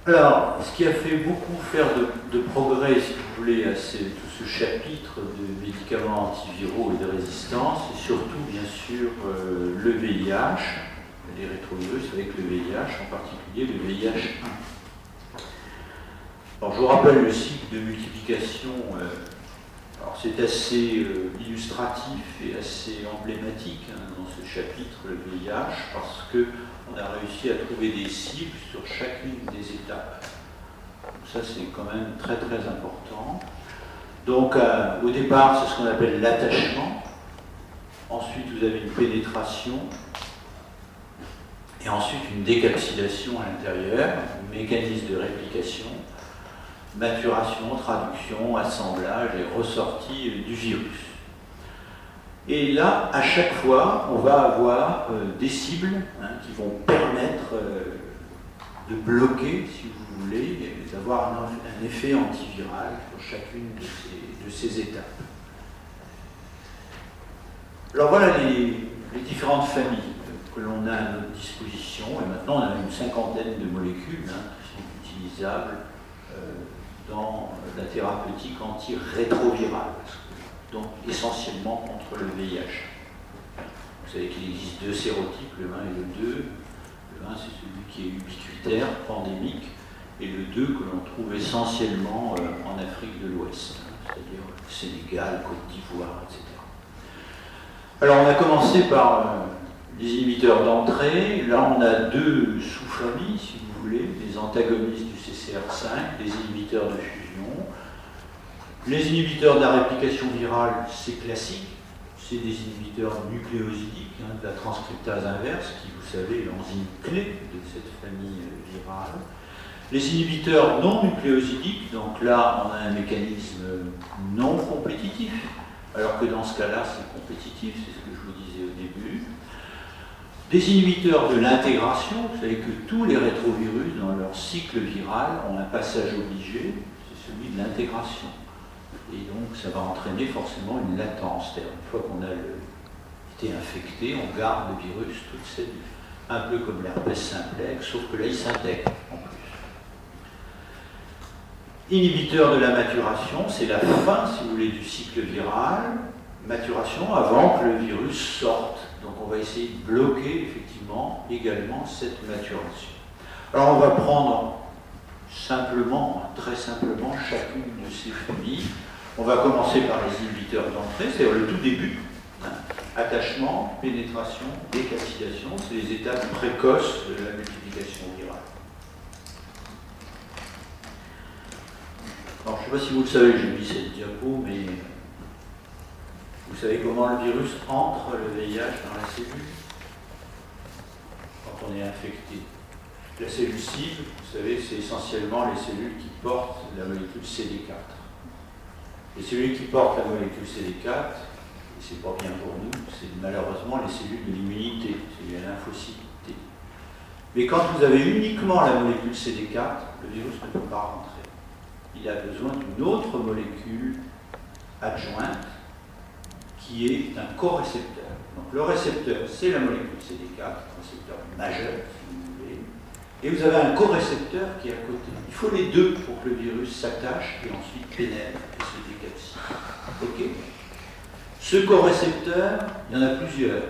Alors, ce qui a fait beaucoup faire de progrès, si vous voulez, à tout ce chapitre de médicaments antiviraux et de résistance, c'est surtout, bien sûr, le VIH, les rétrovirus avec le VIH, en particulier le VIH1. Alors, je vous rappelle le cycle de multiplication. Alors, c'est assez illustratif et assez emblématique dans ce chapitre, le VIH, parce qu'on a réussi à trouver des cibles sur chacune des étapes. Ça, c'est quand même très très important. Donc, au départ, c'est ce qu'on appelle l'attachement. Ensuite, vous avez une pénétration. Et ensuite, une décapsulation à l'intérieur, mécanisme de réplication, maturation, traduction, assemblage et ressortie du virus. Et là, à chaque fois, on va avoir des cibles qui vont permettre de bloquer, si vous voulez, d'avoir un effet antiviral sur chacune de ces étapes. Alors voilà les différentes familles que l'on a à notre disposition. Et maintenant, on a une cinquantaine de molécules qui sont utilisables dans la thérapeutique antirétrovirale, donc essentiellement contre le VIH. Vous savez qu'il existe deux sérotypes, le 1 et le 2. Le 1, c'est celui qui est ubiquitaire, pandémique, et le 2 que l'on trouve essentiellement en Afrique de l'Ouest, c'est-à-dire Sénégal, Côte d'Ivoire, etc. Alors on a commencé par les inhibiteurs d'entrée. Là, on a deux sous-familles, si vous voulez, les antagonistes du CCR5, les inhibiteurs de fusion. Les inhibiteurs de la réplication virale, c'est classique. C'est des inhibiteurs nucléosidiques, de la transcriptase inverse, qui, vous savez, est l'enzyme clé de cette famille virale. Les inhibiteurs non nucléosidiques, donc là, on a un mécanisme non compétitif, alors que dans ce cas-là, c'est compétitif, c'est ce que je vous disais au début. Des inhibiteurs de l'intégration, vous savez que tous les rétrovirus, dans leur cycle viral, ont un passage obligé, c'est celui de l'intégration. Et donc, ça va entraîner forcément une latence. C'est-à-dire, une fois qu'on a été infecté, on garde le virus toute sa vie. Un peu comme l'herpès simplex, sauf que là, il s'intègre en plus. Inhibiteur de la maturation, c'est la fin, si vous voulez, du cycle viral. Maturation avant que le virus sorte. Donc, on va essayer de bloquer, effectivement, également cette maturation. Alors, on va prendre simplement, très simplement, chacune de ces familles. On va commencer par les inhibiteurs d'entrée, c'est-à-dire le tout début. Attachement, pénétration, décapsulation, c'est les étapes précoces de la multiplication virale. Alors, je ne sais pas si vous le savez, j'ai mis cette diapo, mais vous savez comment le virus entre le VIH dans la cellule quand on est infecté. La cellule cible, vous savez, c'est essentiellement les cellules qui portent la molécule CD4. Les cellules qui portent la molécule CD4, et c'est pas bien pour nous, c'est malheureusement les cellules de l'immunité, c'est les lymphocytes T. Mais quand vous avez uniquement la molécule CD4, le virus ne peut pas rentrer. Il a besoin d'une autre molécule adjointe qui est un corécepteur. Donc le récepteur, c'est la molécule CD4, récepteur majeur, si vous voulez, et vous avez un corécepteur qui est à côté. Il faut les deux pour que le virus s'attache et ensuite pénètre et se décapsule. Ok ? Ce corécepteur, il y en a plusieurs.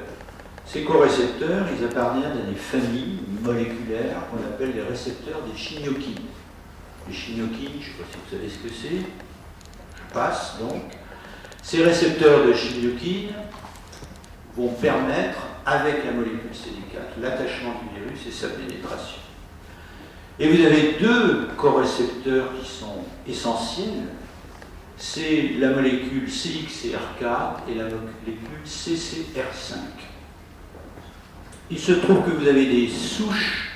Ces corécepteurs, ils appartiennent à des familles moléculaires qu'on appelle les récepteurs des chimiokines. Les chimiokines, je ne sais pas si vous savez ce que c'est, je passe donc. Ces récepteurs de chimiokines vont permettre, avec la molécule CD4, l'attachement du virus et sa pénétration. Et vous avez deux corécepteurs qui sont essentiels, c'est la molécule CXCR4 et la molécule CCR5. Il se trouve que vous avez des souches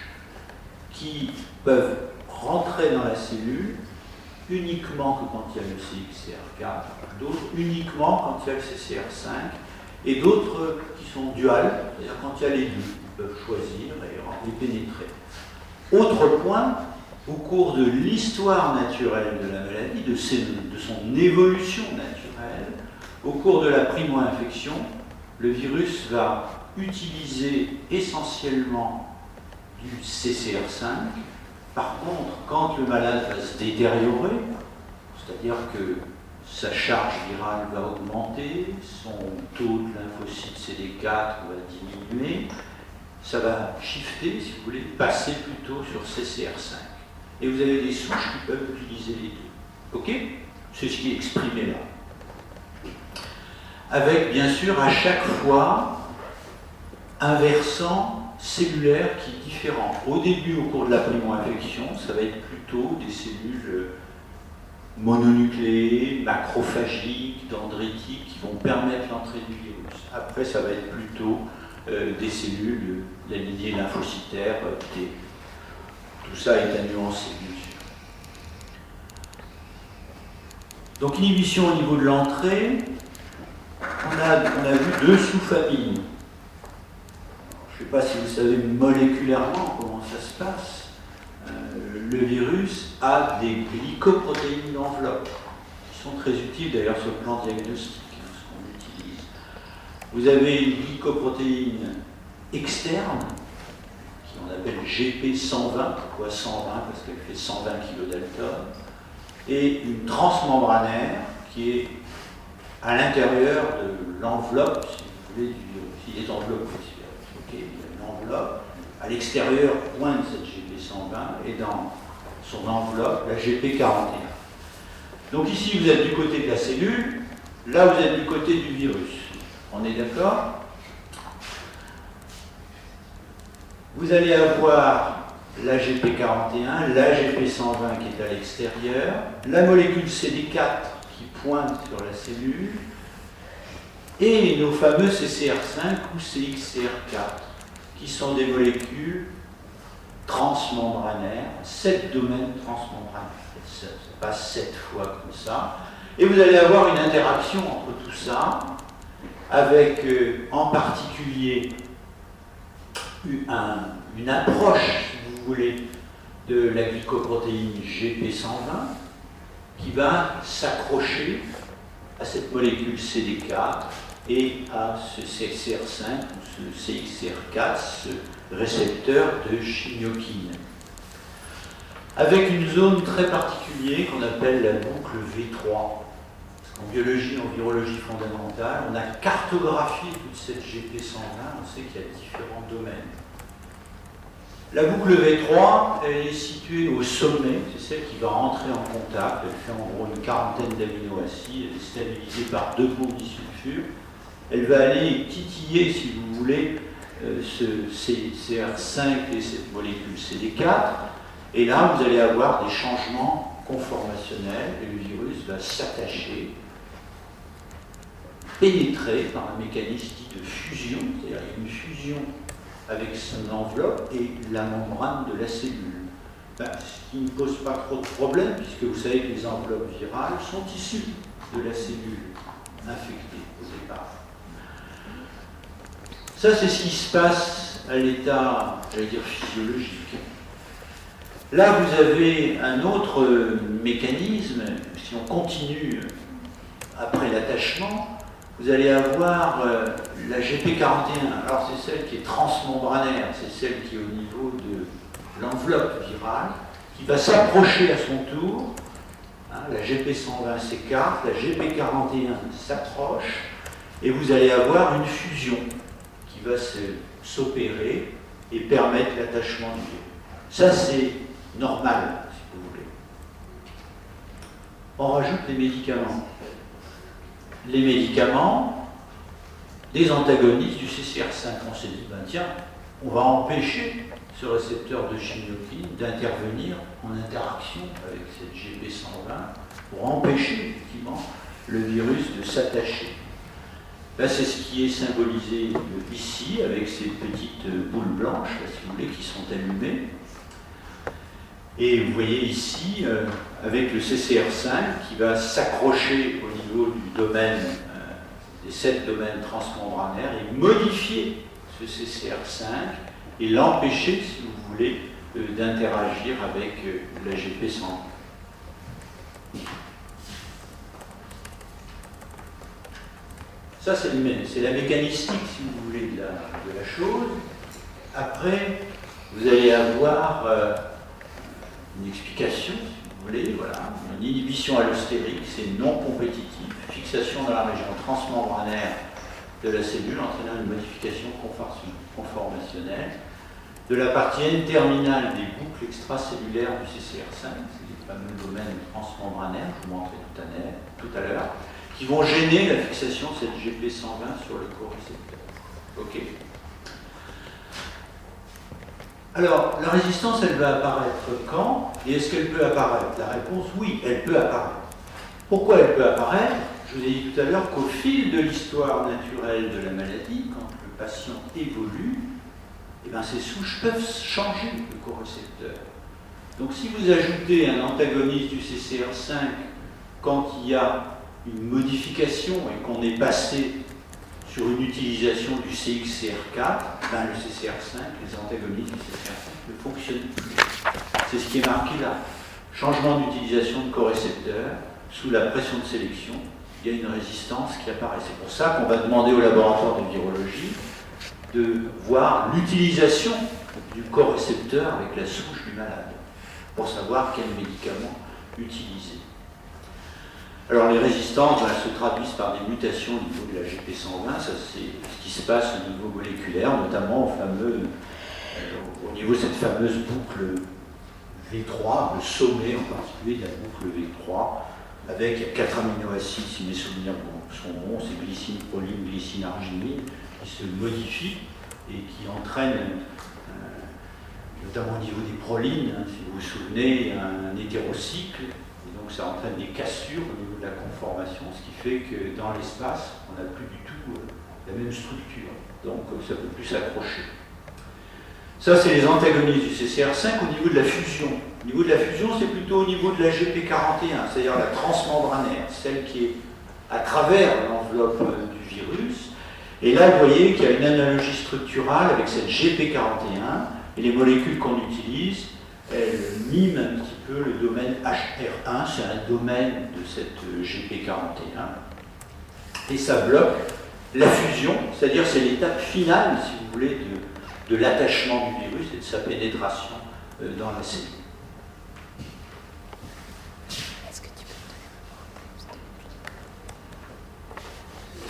qui peuvent rentrer dans la cellule uniquement que quand il y a le CXCR4, d'autres uniquement quand il y a le CCR5, et d'autres qui sont duales, c'est-à-dire quand il y a les deux, ils peuvent choisir et les pénétrer. Autre point, au cours de l'histoire naturelle de la maladie, de son évolution naturelle, au cours de la primo-infection, le virus va utiliser essentiellement du CCR5 Par contre, quand le malade va se détériorer, c'est-à-dire que sa charge virale va augmenter, son taux de lymphocytes CD4 va diminuer, ça va shifter, si vous voulez, passer plutôt sur CCR5. Et vous avez des souches qui peuvent utiliser les deux. OK? C'est ce qui est exprimé là. Avec, bien sûr, à chaque fois, un versant cellulaire qui est différent. Au début, au cours de la primo-infection, ça va être plutôt des cellules mononucléées, macrophagiques, dendritiques, qui vont permettre l'entrée du virus. Après, ça va être plutôt des cellules de la lignée lymphocytaire T. Tout ça est à nuancer, bien sûr. Donc, inhibition au niveau de l'entrée, on a vu deux sous-familles. Je ne sais pas si vous savez moléculairement comment ça se passe. Le virus a des glycoprotéines d'enveloppe, qui sont très utiles d'ailleurs sur le plan diagnostique, ce qu'on utilise. Vous avez une glycoprotéine externe, qui on appelle GP120. Pourquoi 120? Parce qu'elle fait 120 kilodaltons. Et une transmembranaire qui est à l'intérieur de l'enveloppe, si vous voulez, du virus. Il est enveloppé. Okay, il y a une enveloppe. À l'extérieur pointe cette GP120 et dans son enveloppe, la GP41. Donc ici, vous êtes du côté de la cellule, là, vous êtes du côté du virus. On est d'accord? Vous allez avoir la GP41, la GP120 qui est à l'extérieur, la molécule CD4 qui pointe sur la cellule, et nos fameux CCR5 ou CXCR4, qui sont des molécules transmembranaires, 7 domaines transmembranaires. Ça passe 7 fois comme ça. Et vous allez avoir une interaction entre tout ça, avec en particulier une approche, si vous voulez, de la glycoprotéine GP120, qui va s'accrocher à cette molécule CD4 et à ce CXCR5 ou ce CXCR4, ce récepteur de chimiokine. Avec une zone très particulière qu'on appelle la boucle V3. En biologie, en virologie fondamentale, on a cartographié toute cette GP120, on sait qu'il y a différents domaines. La boucle V3, elle est située au sommet, c'est celle qui va entrer en contact, elle fait en gros une quarantaine d'aminoacides, elle est stabilisée par 2 groupes disulfure. Elle va aller titiller, si vous voulez, ce CR5 et cette molécule CD4, et là vous allez avoir des changements conformationnels, et le virus va s'attacher, pénétrer par un mécanisme dit de fusion, c'est-à-dire une fusion avec son enveloppe et la membrane de la cellule. Ce qui ne pose pas trop de problème, puisque vous savez que les enveloppes virales sont issues de la cellule infectée au départ. Ça, c'est ce qui se passe à l'état, j'allais dire, physiologique. Là, vous avez un autre mécanisme, si on continue après l'attachement, vous allez avoir la GP41. Alors, c'est celle qui est transmembranaire, c'est celle qui est au niveau de l'enveloppe virale, qui va s'approcher à son tour. La GP120 s'écarte, la GP41 s'approche, et vous allez avoir une fusion qui va s'opérer et permettre l'attachement du virus. Ça, c'est normal, si vous voulez. On rajoute les médicaments. Les médicaments, des antagonistes du CCR5. On s'est dit, ben tiens, on va empêcher ce récepteur de chimiokine d'intervenir en interaction avec cette GP120 pour empêcher effectivement le virus de s'attacher. Là, c'est ce qui est symbolisé ici avec ces petites boules blanches, là, si vous voulez, qui sont allumées. Et vous voyez ici, avec le CCR5 qui va s'accrocher au niveau du domaine, des 7 domaines transmembranaires et modifier ce CCR5 et l'empêcher, si vous voulez, d'interagir avec la GP100. Ça, c'est la mécanistique, si vous voulez, de la chose. Après, vous allez avoir une explication, si vous voulez, voilà. Une inhibition allostérique, c'est non compétitif, fixation dans la région transmembranaire de la cellule entraînant une modification conformationnelle de la partie N-terminale des boucles extracellulaires du CCR5, c'est les fameux domaines transmembranaires, je vous montrais tout à l'heure, qui vont gêner la fixation de cette GP120 sur le corécepteur. Ok. Alors, la résistance, elle va apparaître quand? Et est-ce qu'elle peut apparaître? La réponse, oui, elle peut apparaître. Pourquoi elle peut apparaître? Je vous ai dit tout à l'heure qu'au fil de l'histoire naturelle de la maladie, quand le patient évolue, eh bien, ces souches peuvent changer le corécepteur. Donc si vous ajoutez un antagoniste du CCR5 quand il y a une modification et qu'on est passé sur une utilisation du CXCR4, ben le CCR5, les antagonistes du CCR5 ne fonctionnent plus. C'est ce qui est marqué là. Changement d'utilisation de corécepteur sous la pression de sélection, il y a une résistance qui apparaît. C'est pour ça qu'on va demander au laboratoire de virologie de voir l'utilisation du corécepteur avec la souche du malade, pour savoir quel médicament utiliser. Alors les résistances se traduisent par des mutations au niveau de la GP120, ça c'est ce qui se passe au niveau moléculaire, notamment au niveau de cette fameuse boucle V3, le sommet en particulier de la boucle V3, avec 4 aminoacides, si mes souvenirs sont bons, c'est glycine, proline, glycine, arginine, qui se modifient et qui entraînent, notamment au niveau des prolines, si vous vous souvenez, un hétérocycle, et donc ça entraîne des cassures au niveau de la conformation, ce qui fait que dans l'espace, on n'a plus du tout la même structure, donc ça ne peut plus s'accrocher. Ça, c'est les antagonistes du CCR5 au niveau de la fusion. Au niveau de la fusion, c'est plutôt au niveau de la GP41, c'est-à-dire la transmembranaire, celle qui est à travers l'enveloppe du virus. Et là, vous voyez qu'il y a une analogie structurale avec cette GP41, et les molécules qu'on utilise, elles miment un petit peu le domaine HR1, c'est un domaine de cette GP41, et ça bloque la fusion, c'est-à-dire c'est l'étape finale, si vous voulez, de l'attachement du virus et de sa pénétration dans la cellule.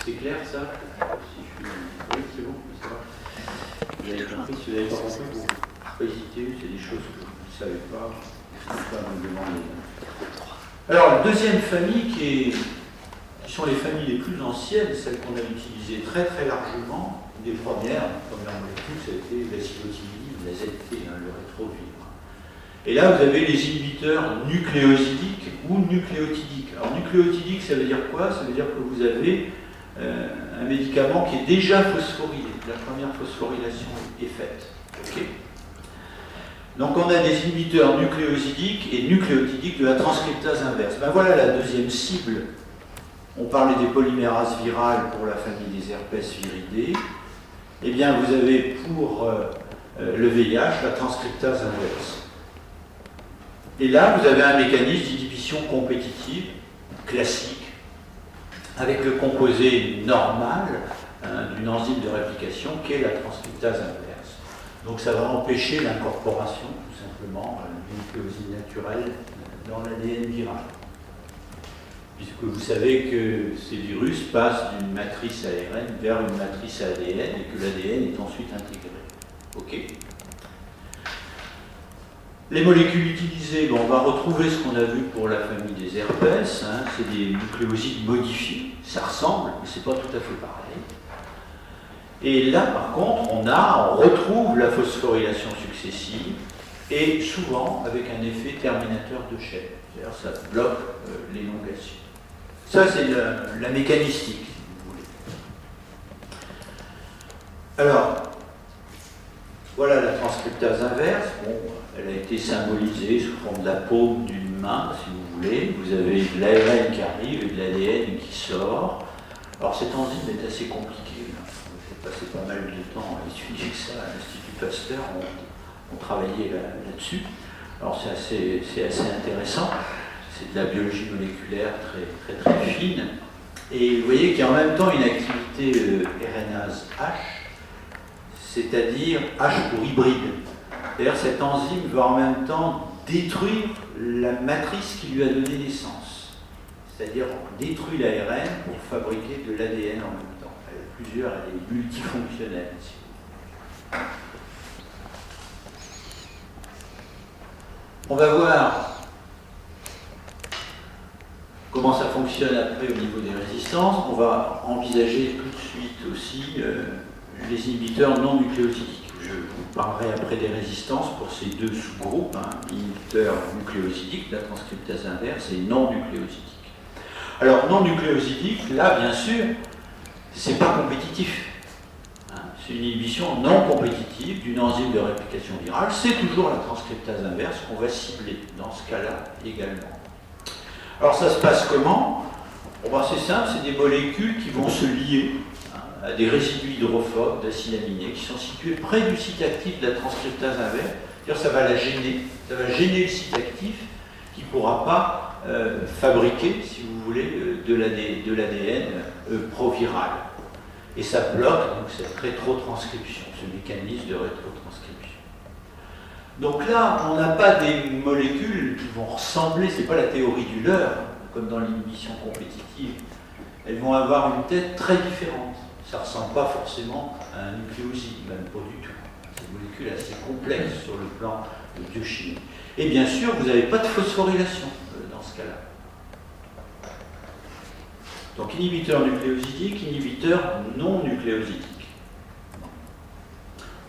C'est clair ça? Oui, c'est bon, ça va. Vous avez compris, si vous n'avez pas compris, vous pas hésiter, c'est des choses que vous ne savez pas, pas me demander. Alors, la deuxième famille qui sont les familles les plus anciennes, celles qu'on a utilisées très très largement, des premières molécules, ça a été l'acidotinib, la ZT, le rétrovirus. Et là, vous avez les inhibiteurs nucléosidiques ou nucléotidiques. Alors, nucléotidique, ça veut dire quoi? Ça veut dire que vous avez un médicament qui est déjà phosphorylé. La première phosphorylation est faite. Okay. Donc, on a des inhibiteurs nucléosidiques et nucléotidiques de la transcriptase inverse. Ben voilà la deuxième cible. On parlait des polymérases virales pour la famille des herpès viridés. Eh bien, vous avez pour le VIH la transcriptase inverse. Et là, vous avez un mécanisme d'inhibition compétitive classique avec le composé normal d'une enzyme de réplication qui est la transcriptase inverse. Donc, ça va empêcher l'incorporation, tout simplement, d'une nucléoside naturelle dans l'ADN viral. Puisque vous savez que ces virus passent d'une matrice ARN vers une matrice ADN et que l'ADN est ensuite intégré. OK. Les molécules utilisées, bon, on va retrouver ce qu'on a vu pour la famille des herpès, c'est des nucléosides modifiés, ça ressemble, mais c'est pas tout à fait pareil. Et là, par contre, on retrouve la phosphorylation successive, et souvent avec un effet terminateur de chaîne, c'est-à-dire ça bloque l'élongation. Ça, c'est la mécanistique, si vous voulez. Alors, voilà la transcriptase inverse. Bon, elle a été symbolisée sous forme de la paume d'une main, si vous voulez. Vous avez de l'ARN qui arrive et de l'ADN qui sort. Alors, cette enzyme est assez compliquée. J'ai passé pas mal de temps à étudier ça à l'Institut Pasteur. On travaillait là-dessus. Alors, c'est assez intéressant. C'est de la biologie moléculaire très, très, très fine. Et vous voyez qu'il y a en même temps une activité RNase H, c'est-à-dire H pour hybride. D'ailleurs, cette enzyme va en même temps détruire la matrice qui lui a donné naissance. C'est-à-dire, on détruit l'ARN pour fabriquer de l'ADN en même temps. Elle est multifonctionnelle. Si vous voulez. On va voir comment ça fonctionne après au niveau des résistances. On va envisager tout de suite aussi les inhibiteurs non nucléosidiques. Je vous parlerai après des résistances pour ces deux sous-groupes, inhibiteurs nucléosidiques, la transcriptase inverse, et non nucléosidiques. Alors, non nucléosidique, là, bien sûr, c'est pas compétitif. C'est une inhibition non compétitive d'une enzyme de réplication virale. C'est toujours la transcriptase inverse qu'on va cibler dans ce cas-là également. Alors, ça se passe comment? C'est simple, c'est des molécules qui vont se lier à des résidus hydrophobes d'acides aminés qui sont situés près du site actif de la transcriptase inverse. C'est-à-dire ça va la gêner, ça va gêner le site actif qui ne pourra pas fabriquer, si vous voulez, de l'ADN proviral. Et ça bloque donc cette rétrotranscription, ce mécanisme de rétrotranscription. Donc là, on n'a pas des molécules qui vont ressembler, c'est pas la théorie du leurre, comme dans l'inhibition compétitive. Elles vont avoir une tête très différente. Ça ne ressemble pas forcément à un nucléoside, même pas du tout. C'est une molécule assez complexe sur le plan de biochimie. Et bien sûr, vous n'avez pas de phosphorylation dans ce cas-là. Donc inhibiteur nucléosidique, inhibiteur non nucléosidique.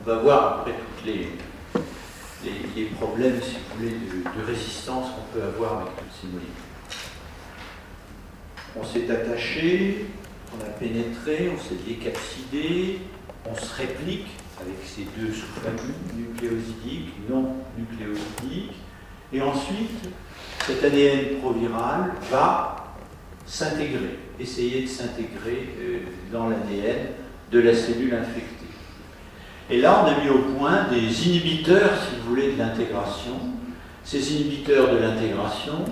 On va voir après tous les problèmes, si vous voulez, de résistance qu'on peut avoir avec toutes ces molécules. On s'est attaché, on a pénétré, on s'est décapsidé, on se réplique avec ces deux sous-familles, nucléosidiques, non nucléosidiques, et ensuite, cet ADN proviral va s'intégrer, essayer de s'intégrer dans l'ADN de la cellule infectée. Et là, on a mis au point des inhibiteurs, si vous voulez, de l'intégration. Ces inhibiteurs de l'intégration,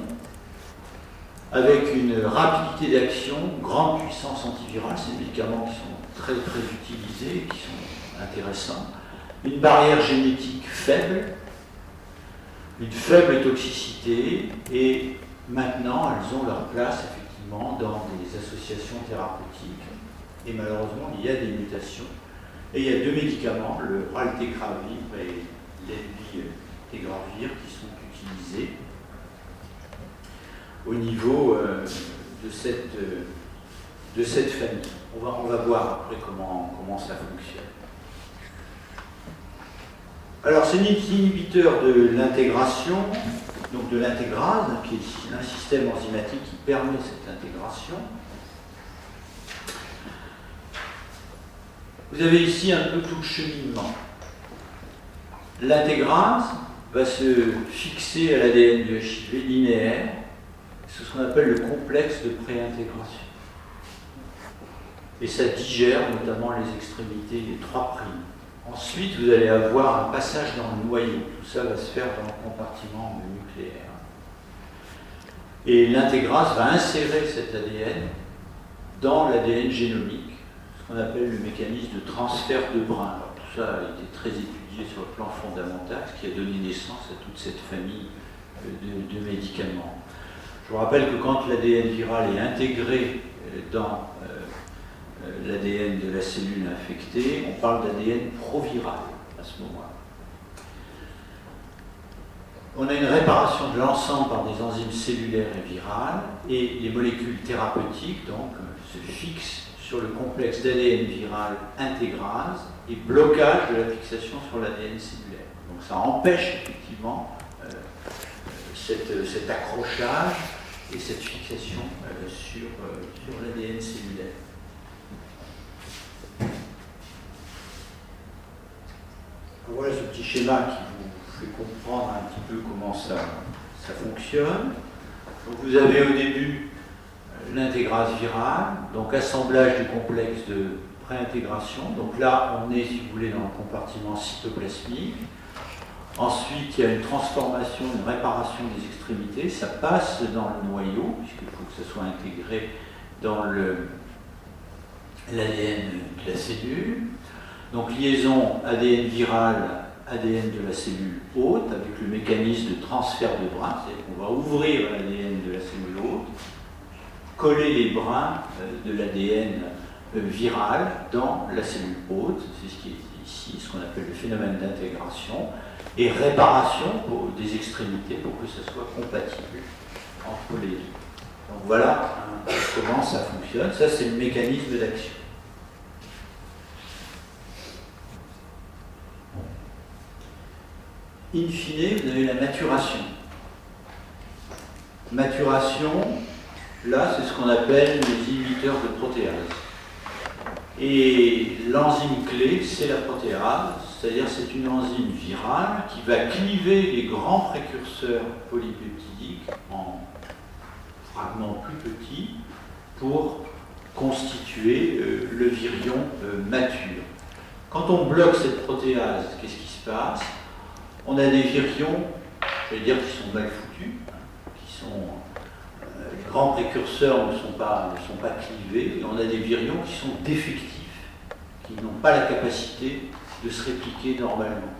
avec une rapidité d'action, grande puissance antivirale, c'est des médicaments qui sont très très utilisés, qui sont intéressants, une barrière génétique faible, une faible toxicité, et maintenant elles ont leur place effectivement dans des associations thérapeutiques, et malheureusement il y a des mutations, et il y a deux médicaments, le raltegravir et l'elbigravir, qui sont utilisés au niveau de cette famille. On va voir après comment ça fonctionne. Alors, c'est un inhibiteur de l'intégration, donc de l'intégrase, qui est un système enzymatique qui permet cette intégration. Vous avez ici un peu tout le cheminement. L'intégrase va se fixer à l'ADN du HIV linéaire. C'est ce qu'on appelle le complexe de préintégration. Et ça digère notamment les extrémités, les 3'. Ensuite, vous allez avoir un passage dans le noyau. Tout ça va se faire dans le compartiment nucléaire. Et l'intégrase va insérer cet ADN dans l'ADN génomique, ce qu'on appelle le mécanisme de transfert de brun. Alors, tout ça a été très étudié sur le plan fondamental, ce qui a donné naissance à toute cette famille de médicaments. Je vous rappelle que quand l'ADN viral est intégré dans l'ADN de la cellule infectée, on parle d'ADN proviral à ce moment-là. On a une réparation de l'ensemble par des enzymes cellulaires et virales, et les molécules thérapeutiques donc se fixent sur le complexe d'ADN viral intégrase et blocage de la fixation sur l'ADN cellulaire. Donc ça empêche effectivement cet accrochage et cette fixation sur l'ADN cellulaire. Voilà ce petit schéma qui vous fait comprendre un petit peu comment ça fonctionne. Donc vous avez au début l'intégrase virale, donc assemblage du complexe de préintégration. Donc là, on est, si vous voulez, dans le compartiment cytoplasmique. Ensuite, il y a une transformation, une réparation des extrémités. Ça passe dans le noyau, puisqu'il faut que ça soit intégré dans l'ADN de la cellule. Donc liaison ADN viral ADN de la cellule hôte avec le mécanisme de transfert de brins, c'est-à-dire qu'on va ouvrir l'ADN de la cellule hôte, coller les brins de l'ADN viral dans la cellule hôte, c'est ce qui est ici, ce qu'on appelle le phénomène d'intégration, et réparation des extrémités pour que ça soit compatible entre les deux. Donc voilà comment ça fonctionne, ça c'est le mécanisme d'action. In fine, vous avez la maturation. Maturation, là, c'est ce qu'on appelle les inhibiteurs de protéase. Et l'enzyme clé, c'est la protéase, c'est-à-dire c'est une enzyme virale qui va cliver les grands précurseurs polypeptidiques en fragments plus petits pour constituer le virion mature. Quand on bloque cette protéase, qu'est-ce qui se passe? On a des virions, je vais dire, qui sont mal foutus, qui sont les grands précurseurs ne sont pas clivés, et on a des virions qui sont défectifs, qui n'ont pas la capacité de se répliquer normalement.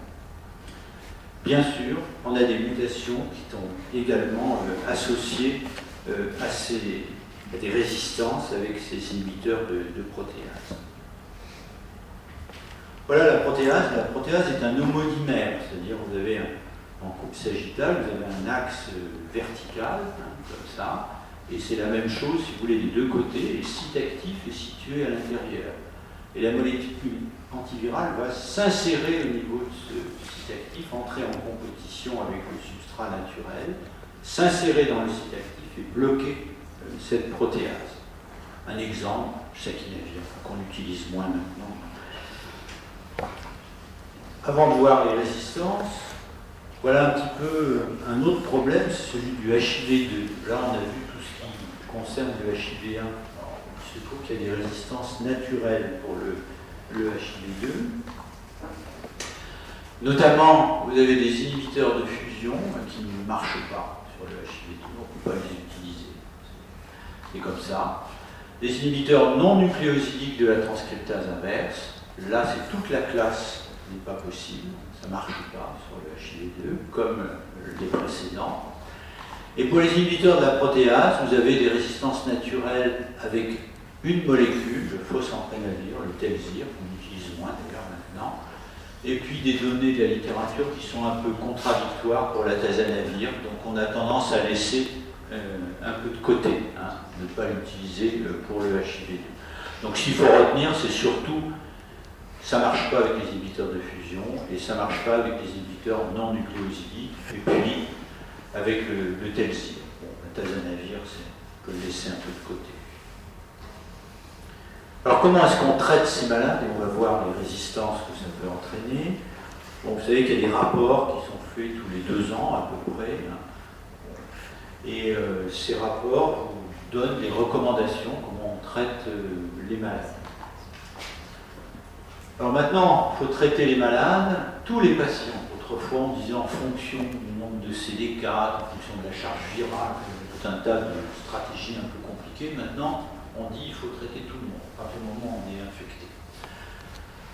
Bien sûr, on a des mutations qui sont également associées à des résistances avec ces inhibiteurs de protéase. Voilà la protéase. La protéase est un homodimère, c'est-à-dire vous avez en coupe sagittale, vous avez un axe vertical, comme ça, et c'est la même chose, si vous voulez, des deux côtés, et le site actif est situé à l'intérieur. Et la molécule antivirale va s'insérer au niveau de ce site actif, entrer en compétition avec le substrat naturel, s'insérer dans le site actif et bloquer cette protéase. Un exemple, saquinavir, qu'on utilise moins maintenant. Avant de voir les résistances, voilà un petit peu un autre problème, c'est celui du HIV2. Là, on a vu tout ce qui concerne le HIV1. Alors, il se trouve qu'il y a des résistances naturelles pour le HIV2. Notamment, vous avez des inhibiteurs de fusion qui ne marchent pas sur le HIV2, on ne peut pas les utiliser. C'est comme ça. Des inhibiteurs non nucléosidiques de la transcriptase inverse, là, c'est toute la classe n'est pas possible, ça ne marche pas sur le HIV2, comme les précédents. Et pour les inhibiteurs de la protéase, vous avez des résistances naturelles avec une molécule, le phosphemprénavir, le Telzir, qu'on utilise moins d'ailleurs maintenant, et puis des données de la littérature qui sont un peu contradictoires pour la tazanavir, donc on a tendance à laisser un peu de côté, ne pas l'utiliser pour le HIV2. Donc ce qu'il faut retenir, c'est surtout ça ne marche pas avec les inhibiteurs de fusion et ça ne marche pas avec les inhibiteurs non nucléosidiques et puis avec le Telzir. Bon, la tazanavir, on peut le laisser un peu de côté. Alors comment est-ce qu'on traite ces malades? Et on va voir les résistances que ça peut entraîner. Bon, vous savez qu'il y a des rapports qui sont faits tous les 2 ans à peu près. Et ces rapports vous donnent des recommandations comment on traite les malades. Alors maintenant, il faut traiter les malades, tous les patients. Autrefois, on disait en fonction du nombre de CD4, en fonction de la charge virale, tout un tas de stratégies un peu compliquées. Maintenant, on dit qu'il faut traiter tout le monde, à partir du moment où on est infecté.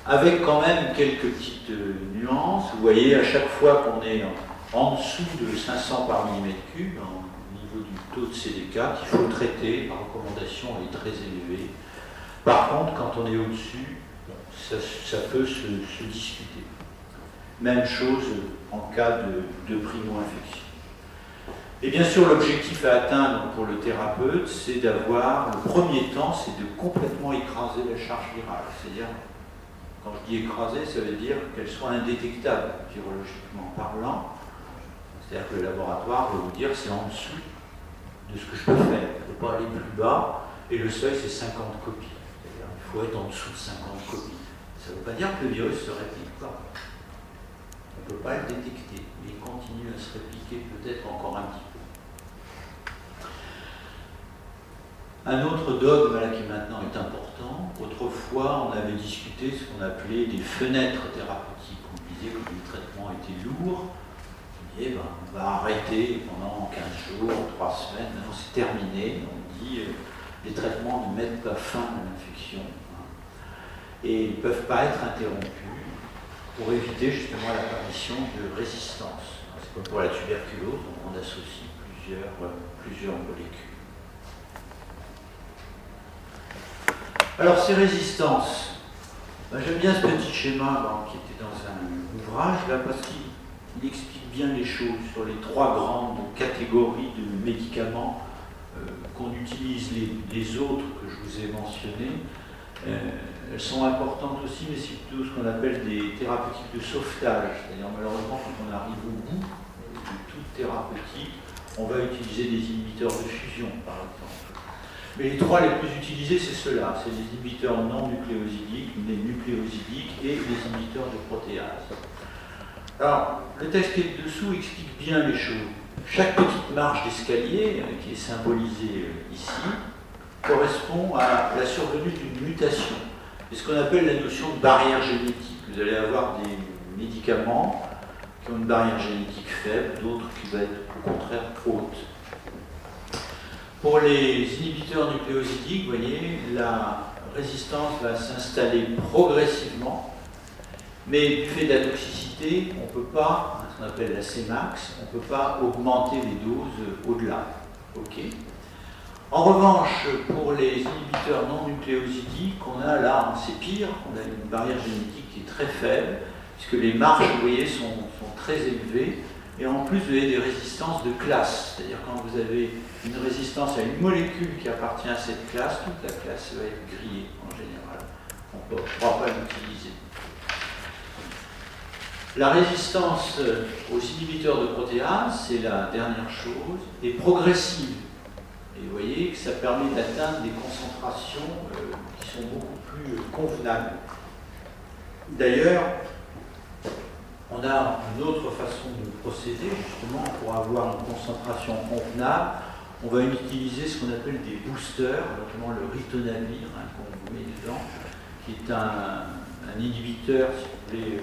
Avec quand même quelques petites nuances. Vous voyez, à chaque fois qu'on est en dessous de 500 par millimètre cube, au niveau du taux de CD4, il faut le traiter. La recommandation est très élevée. Par contre, quand on est au-dessus, ça peut se discuter. Même chose en cas de primo-infection. Et bien sûr, l'objectif à atteindre pour le thérapeute, c'est d'avoir, le premier temps, c'est de complètement écraser la charge virale. C'est-à-dire, quand je dis écraser, ça veut dire qu'elle soit indétectable, virologiquement parlant. C'est-à-dire que le laboratoire va vous dire c'est en dessous de ce que je peux faire. Je ne peux pas aller plus bas, et le seuil, c'est 50 copies. C'est-à-dire qu'il faut être en dessous de 50 copies. Ça ne veut pas dire que le virus ne se réplique pas. On ne peut pas le détecter. Il continue à se répliquer peut-être encore un petit peu. Un autre dogme là, qui maintenant est important. Autrefois, on avait discuté ce qu'on appelait des fenêtres thérapeutiques. On disait que le traitement était lourd. On disait on va arrêter pendant 15 jours, 3 semaines. Maintenant, c'est terminé. On dit les traitements ne mettent pas fin à l'infection. Et ils ne peuvent pas être interrompus. pour éviter justement l'apparition de résistance. C'est comme pour la tuberculose, on associe plusieurs molécules. Alors ces résistances, j'aime bien ce petit schéma qui était dans un ouvrage là parce qu'il explique bien les choses sur les trois grandes catégories de médicaments qu'on utilise. Les autres que je vous ai mentionnées, elles sont importantes aussi, mais c'est plutôt ce qu'on appelle des thérapeutiques de sauvetage. C'est-à-dire malheureusement quand on arrive au bout de toute thérapeutique, on va utiliser des inhibiteurs de fusion par exemple. Mais les trois les plus utilisés, c'est ceux-là. C'est les inhibiteurs non nucléosidiques, les nucléosidiques et les inhibiteurs de protéase. Alors, le texte qui est dessous explique bien les choses. Chaque petite marche d'escalier, qui est symbolisée ici, correspond à la survenue d'une mutation. C'est ce qu'on appelle la notion de barrière génétique. Vous allez avoir des médicaments qui ont une barrière génétique faible, d'autres qui vont être au contraire haute. Pour les inhibiteurs nucléosidiques, vous voyez, la résistance va s'installer progressivement, mais du fait de la toxicité, on ne peut pas, ce qu'on appelle la Cmax, on ne peut pas augmenter les doses au-delà. Okay. En revanche, pour les inhibiteurs non nucléosidiques, on a là, c'est pire, on a une barrière génétique qui est très faible, puisque les marches, vous voyez, sont très élevées, et en plus, vous avez des résistances de classe, c'est-à-dire quand vous avez une résistance à une molécule qui appartient à cette classe, toute la classe va être grillée en général. On ne pourra pas l'utiliser. La résistance aux inhibiteurs de protéase, c'est la dernière chose, est progressive. Et vous voyez que ça permet d'atteindre des concentrations qui sont beaucoup plus convenables. D'ailleurs, on a une autre façon de procéder, justement, pour avoir une concentration convenable. On va utiliser ce qu'on appelle des boosters, notamment le ritonavir, qu'on vous met dedans, qui est un inhibiteur, si vous voulez,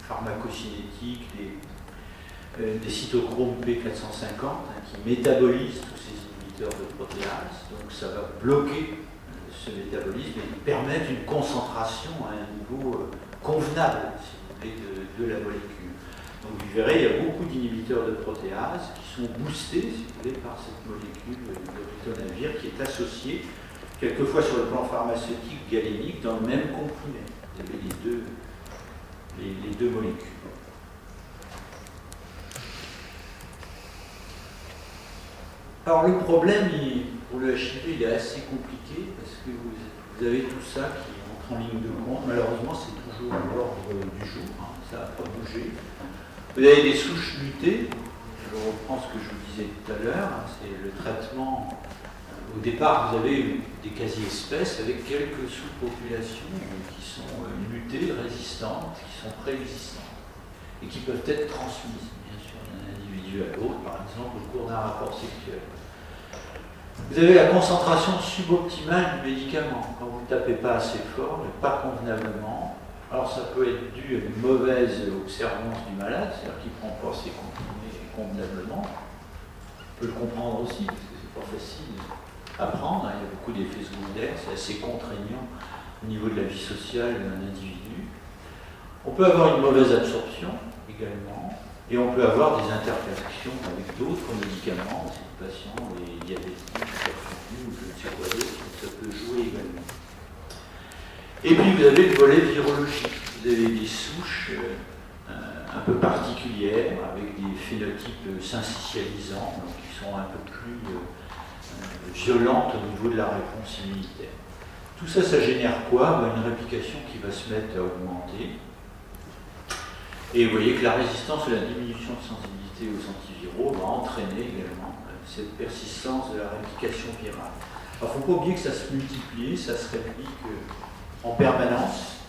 pharmacocinétique, des cytochromes P450, qui métabolisent tous ces inhibiteurs de protéase. Donc ça va bloquer ce métabolisme et permettre une concentration à un niveau convenable, si vous voulez, de la molécule. Donc vous verrez, il y a beaucoup d'inhibiteurs de protéase qui sont boostés, si vous voulez, par cette molécule de ritonavir qui est associée, quelquefois sur le plan pharmaceutique, galénique, dans le même comprimé. Vous avez les deux molécules. Alors le problème, pour le HIV, il est assez compliqué, parce que vous avez tout ça qui entre en ligne de compte. Malheureusement, c'est toujours à l'ordre du jour, ça n'a pas bougé. Vous avez des souches mutées, je reprends ce que je vous disais tout à l'heure, c'est le traitement. Au départ, vous avez des quasi-espèces avec quelques sous-populations qui sont mutées, résistantes, qui sont préexistantes et qui peuvent être transmises, bien sûr, d'un individu à l'autre, par exemple au cours d'un rapport sexuel. Vous avez la concentration suboptimale du médicament. Quand vous ne tapez pas assez fort, et pas convenablement, alors ça peut être dû à une mauvaise observance du malade, c'est-à-dire qu'il ne prend pas ses comprimés convenablement. On peut le comprendre aussi, parce que c'est pas facile à prendre, il y a beaucoup d'effets secondaires, c'est assez contraignant au niveau de la vie sociale d'un individu. On peut avoir une mauvaise absorption également, et on peut avoir des interactions avec d'autres médicaments, si le patient est diabétique, ou je ne sais quoi d'autre, ça peut jouer également. Et puis vous avez le volet virologique, vous avez des souches un peu particulières, avec des phénotypes syncytialisants, donc qui sont un peu plus violentes au niveau de la réponse immunitaire. Tout ça, ça génère quoi? Une réplication qui va se mettre à augmenter. Et vous voyez que la résistance et la diminution de sensibilité aux antiviraux va entraîner également cette persistance de la réplication virale. Alors il ne faut pas oublier que ça se multiplie, ça se réplique en permanence,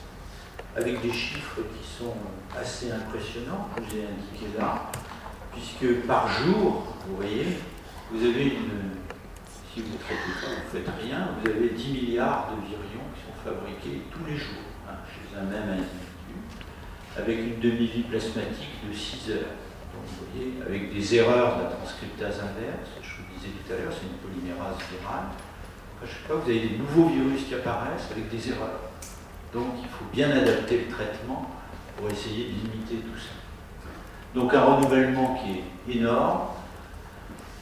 avec des chiffres qui sont assez impressionnants, que j'ai indiqués là, puisque par jour, vous voyez, vous avez si vous ne traitez pas, vous ne faites rien, vous avez 10 milliards de virions qui sont fabriqués tous les jours, chez un même individu, avec une demi-vie plasmatique de 6 heures. Donc vous voyez, avec des erreurs de la transcriptase inverse, je vous disais tout à l'heure, c'est une polymérase virale. À chaque fois, vous avez des nouveaux virus qui apparaissent avec des erreurs. Donc il faut bien adapter le traitement pour essayer de limiter tout ça. Donc un renouvellement qui est énorme,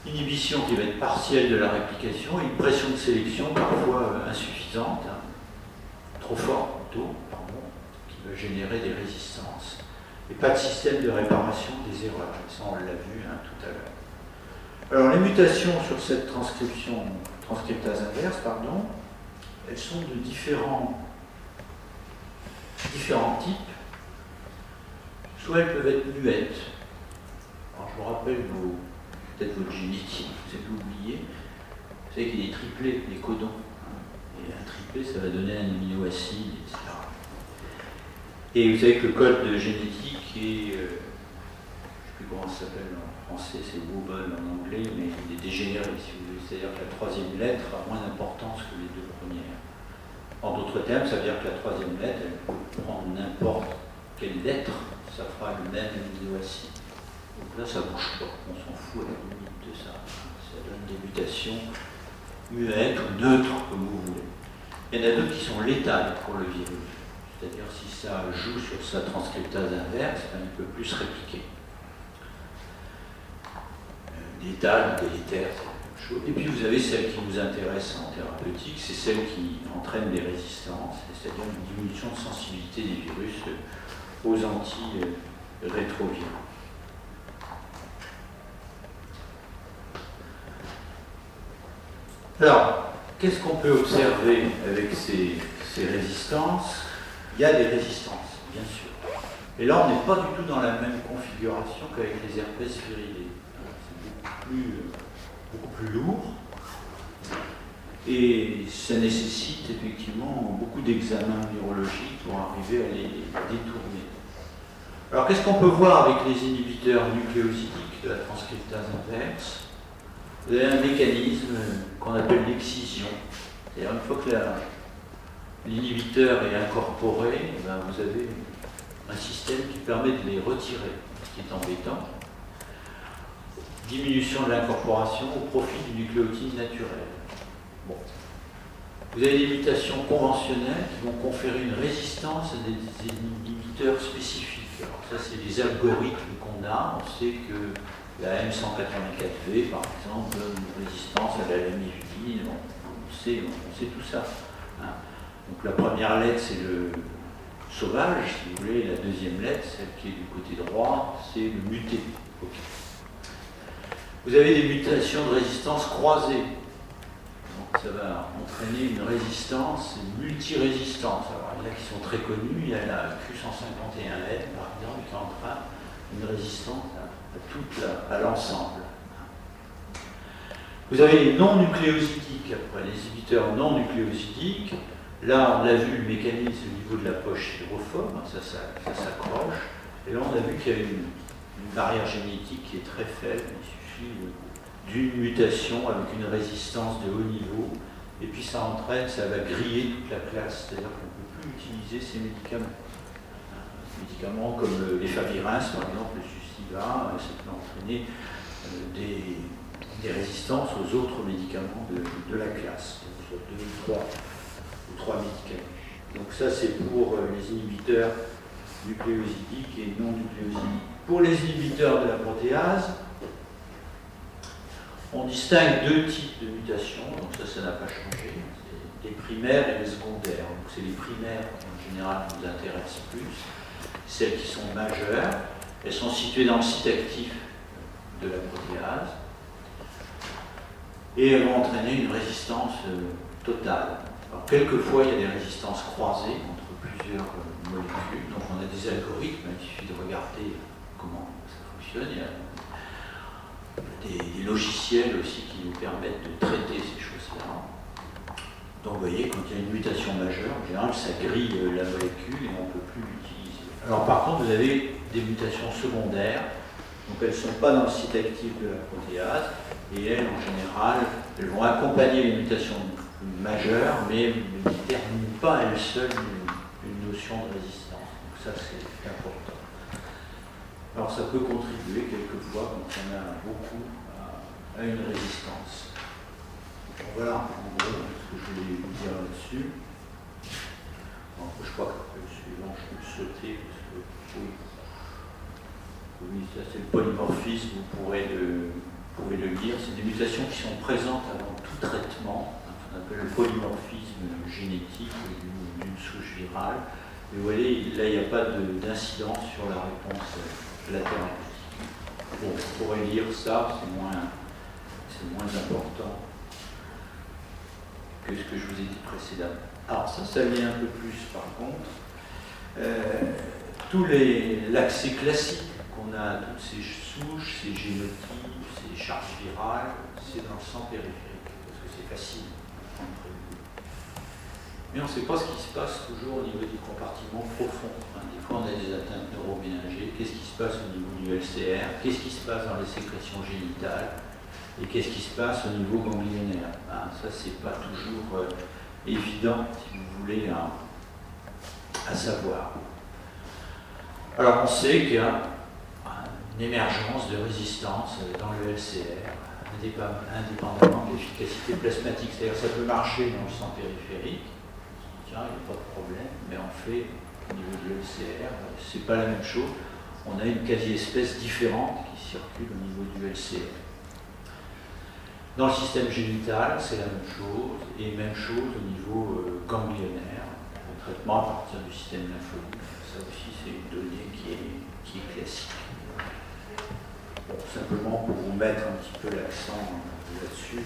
inhibition qui va être partielle de la réplication, et une pression de sélection parfois insuffisante, hein, trop forte plutôt, pardon, qui va générer des résistances. Et pas de système de réparation des erreurs. Ça, on l'a vu tout à l'heure. Alors, les mutations sur cette transcriptase inverse, elles sont de différents types. Soit elles peuvent être muettes. Alors, je vous rappelle peut-être votre génétique, vous avez oublié. Vous savez qu'il y a des triplés, des codons. Et un triplé, ça va donner un aminoacide, etc. Et vous savez que le code génétique est, je ne sais plus comment ça s'appelle en français, c'est Wobble en anglais, mais il est dégénéré, si vous voulez. C'est-à-dire que la troisième lettre a moins d'importance que les deux premières. En d'autres termes, ça veut dire que la troisième lettre, elle peut prendre n'importe quelle lettre, ça fera le même aminoacide. Donc là, ça ne bouge pas, on s'en fout à la limite de ça. Ça donne des mutations muettes ou neutres, comme vous voulez. Il y en a d'autres qui sont létales pour le virus. C'est-à-dire si ça joue sur sa transcriptase inverse, il ne peut plus se répliquer. Létale, délétère, c'est la même chose. Et puis vous avez celle qui nous intéresse en thérapeutique, c'est celle qui entraîne des résistances, c'est-à-dire une diminution de sensibilité des virus aux antirétroviraux. Alors, qu'est-ce qu'on peut observer avec ces résistances? Il y a des résistances, bien sûr. Et là, on n'est pas du tout dans la même configuration qu'avec les herpès virilés. C'est beaucoup plus lourd. Et ça nécessite effectivement beaucoup d'examens neurologiques pour arriver à les détourner. Alors, qu'est-ce qu'on peut voir avec les inhibiteurs nucléosidiques de la transcriptase inverse? Vous avez un mécanisme qu'on appelle l'excision. C'est-à-dire, une fois que l'inhibiteur est incorporé, vous avez un système qui permet de les retirer, ce qui est embêtant. Diminution de l'incorporation au profit du nucléotide naturel. Bon. Vous avez des mutations conventionnelles qui vont conférer une résistance à des inhibiteurs spécifiques. Alors ça, c'est des algorithmes qu'on a. On sait que la M184V, par exemple, donne une résistance à la lamivudine. On sait tout ça. Hein. Donc la première lettre, c'est le sauvage, si vous voulez. La deuxième lettre, celle qui est du côté droit, c'est le muté. Okay. Vous avez des mutations de résistance croisées. Donc ça va entraîner une résistance, une multirésistance. Alors il y en a qui sont très connus. Il y a la Q151N, par exemple, qui entraîne une résistance à l'ensemble. Vous avez les non-nucléosidiques, après les inhibiteurs non-nucléosidiques. Là, on a vu le mécanisme au niveau de la poche hydrophobe, ça s'accroche. Et là, on a vu qu'il y a une barrière génétique qui est très faible. Il suffit d'une mutation avec une résistance de haut niveau. Et puis ça entraîne, ça va griller toute la classe. C'est-à-dire qu'on ne peut plus utiliser ces médicaments. Des médicaments comme les favirenz, par exemple, le Sussiva, ça peut entraîner des résistances aux autres médicaments de la classe. Donc, soit 2 ou 3 médicaments. Donc ça, c'est pour les inhibiteurs nucléosidiques et non nucléosidiques. Pour les inhibiteurs de la protéase, on distingue 2 types de mutations, donc ça n'a pas changé. C'est les primaires et les secondaires. Donc c'est les primaires qui en général nous intéressent plus. Celles qui sont majeures, elles sont situées dans le site actif de la protéase et elles vont entraîner une résistance totale. Alors, quelquefois, il y a des résistances croisées entre plusieurs molécules. Donc, on a des algorithmes, il suffit de regarder comment ça fonctionne. Il y a des logiciels aussi qui nous permettent de traiter ces choses-là. Donc, vous voyez, quand il y a une mutation majeure, en général, ça grille la molécule et on ne peut plus l'utiliser. Alors, par contre, vous avez des mutations secondaires. Donc, elles ne sont pas dans le site actif de la protéase. Et elles, en général, elles vont accompagner les mutations majeures, mais ne déterminent pas elles seules une notion de résistance. Donc ça, c'est important. Alors ça peut contribuer quelquefois, quand on a beaucoup, à une résistance. Donc, voilà, en gros, ce que je voulais vous dire là-dessus. Je crois que le suivant, je peux le sauter, parce que oui. Oui, ça c'est le polymorphisme, vous pouvez le lire. C'est des mutations qui sont présentes avant tout traitement, qu'on appelle le polymorphisme génétique d'une souche virale. Et vous voyez, là, il n'y a pas d'incidence sur la réponse à la thérapie. Bon, on pourrait lire ça, c'est moins important que ce que je vous ai dit précédemment. Alors ça vient un peu plus par contre. Tout l'accès classique qu'on a à toutes ces souches, ces génotypes, ces charges virales, c'est dans le sang périphérique, parce que c'est facile. Mais on ne sait pas ce qui se passe toujours au niveau des compartiments profonds. Des fois, on a des atteintes neuroméningées. Qu'est-ce qui se passe au niveau du LCR? Qu'est-ce qui se passe dans les sécrétions génitales? Et qu'est-ce qui se passe au niveau ganglionnaire? Ça, c'est pas toujours évident, si vous voulez, à savoir. Alors, on sait qu'il y a une émergence de résistance dans le LCR, indépendamment de l'efficacité plasmatique. C'est-à-dire que ça peut marcher dans le sang périphérique. Tiens, il n'y a pas de problème, mais en fait, au niveau du LCR, c'est pas la même chose. On a une quasi-espèce différente qui circule au niveau du LCR. Dans le système génital, c'est la même chose, et même chose au niveau ganglionnaire, le traitement à partir du système lymphoïde. Ça aussi, c'est une donnée qui est classique. Bon, simplement pour vous mettre un petit peu l'accent là-dessus,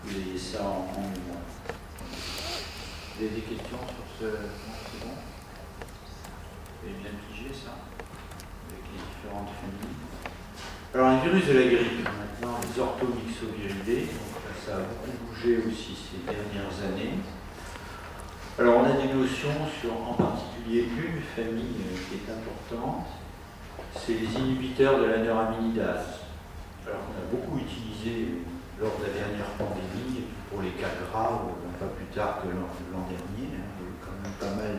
vous ayez ça en mémoire. Vous avez des questions sur ce... Non, c'est bon? Vous avez bien pigé ça? Avec les différentes familles. Alors, un virus de la grippe, maintenant, les orthomyxoviridés, donc là, ça a beaucoup bougé aussi ces dernières années. Alors, on a des notions sur, en particulier, une famille qui est importante, c'est les inhibiteurs de la neuraminidase. Alors, qu'on a beaucoup utilisé lors de la dernière pandémie, pour les cas graves, pas plus tard que l'an dernier. Il y a eu quand même pas mal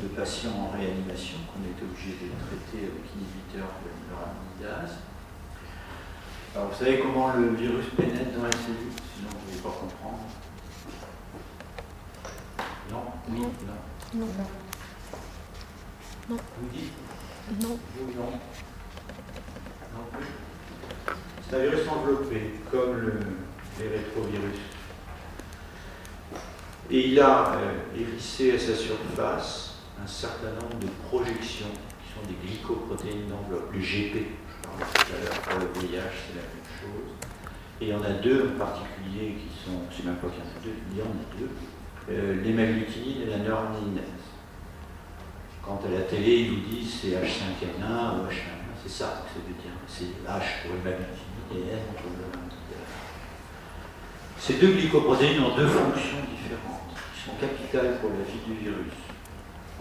de patients en réanimation qu'on était obligé de traiter avec inhibiteurs de la neuraminidase. Alors, vous savez comment le virus pénètre dans la cellule? Sinon, vous ne pouvez pas comprendre. Non? Oui? Non? Non. Non. Vous dites? Non. Vous, non? Non plus? C'est un virus enveloppé, comme les rétrovirus. Et il a hérissé à sa surface un certain nombre de projections qui sont des glycoprotéines d'enveloppe, le GP. Tout à l'heure, pour le VIH, c'est la même chose. Et il y en a deux en particulier qui sont, je ne sais même pas qu'il y en a deux, il y en a deux, l'hémagglutinine et la neuraminidase. Quand à la télé, ils vous disent c'est H5N1 ou H1N1, c'est ça que ça veut dire. C'est H pour l'hémagglutinine et N pour le neuraminidase. Ces deux glycoprotéines ont deux fonctions différentes, qui sont capitales pour la vie du virus.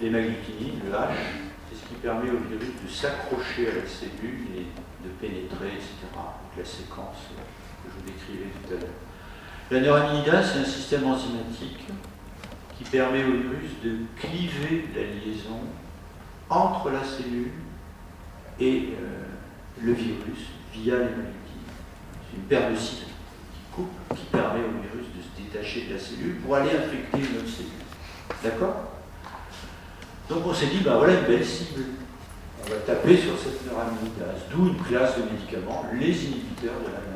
L'hémagglutinine, le H, c'est ce qui permet au virus de s'accrocher à la cellule et de pénétrer, etc. Donc la séquence que je vous décrivais tout à l'heure. La neuraminidase, c'est un système enzymatique qui permet au virus de cliver la liaison entre la cellule et le virus via l'hémagglutinine. C'est une paire de cycles qui coupe, qui permet au virus de se détacher de la cellule pour aller infecter une autre cellule. D'accord? Donc on s'est dit, ben voilà une belle cible. On va taper sur cette neuraminidase, d'où une classe de médicaments, les inhibiteurs de la neuraminidase.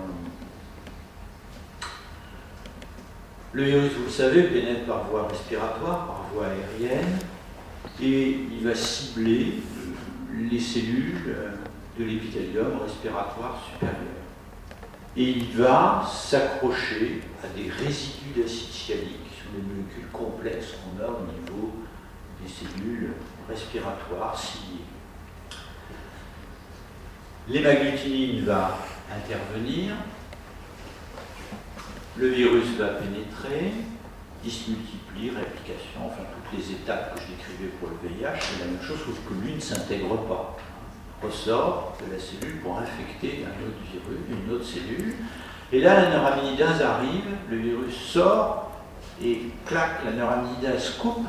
Le virus, vous le savez, pénètre par voie respiratoire, par voie aérienne, et il va cibler les cellules de l'épithélium respiratoire supérieur. Et il va s'accrocher à des résidus d'acide sialique, qui sont des molécules complexes qu'on a au niveau des cellules respiratoires ciliées. L'hémagglutinine va intervenir, le virus va pénétrer, il se multiplie, réplication, enfin toutes les étapes que je décrivais pour le VIH, c'est la même chose, sauf que lui ne s'intègre pas. Il ressort de la cellule pour infecter un autre virus, une autre cellule, et là la neuraminidase arrive, le virus sort, et clac, la neuraminidase coupe,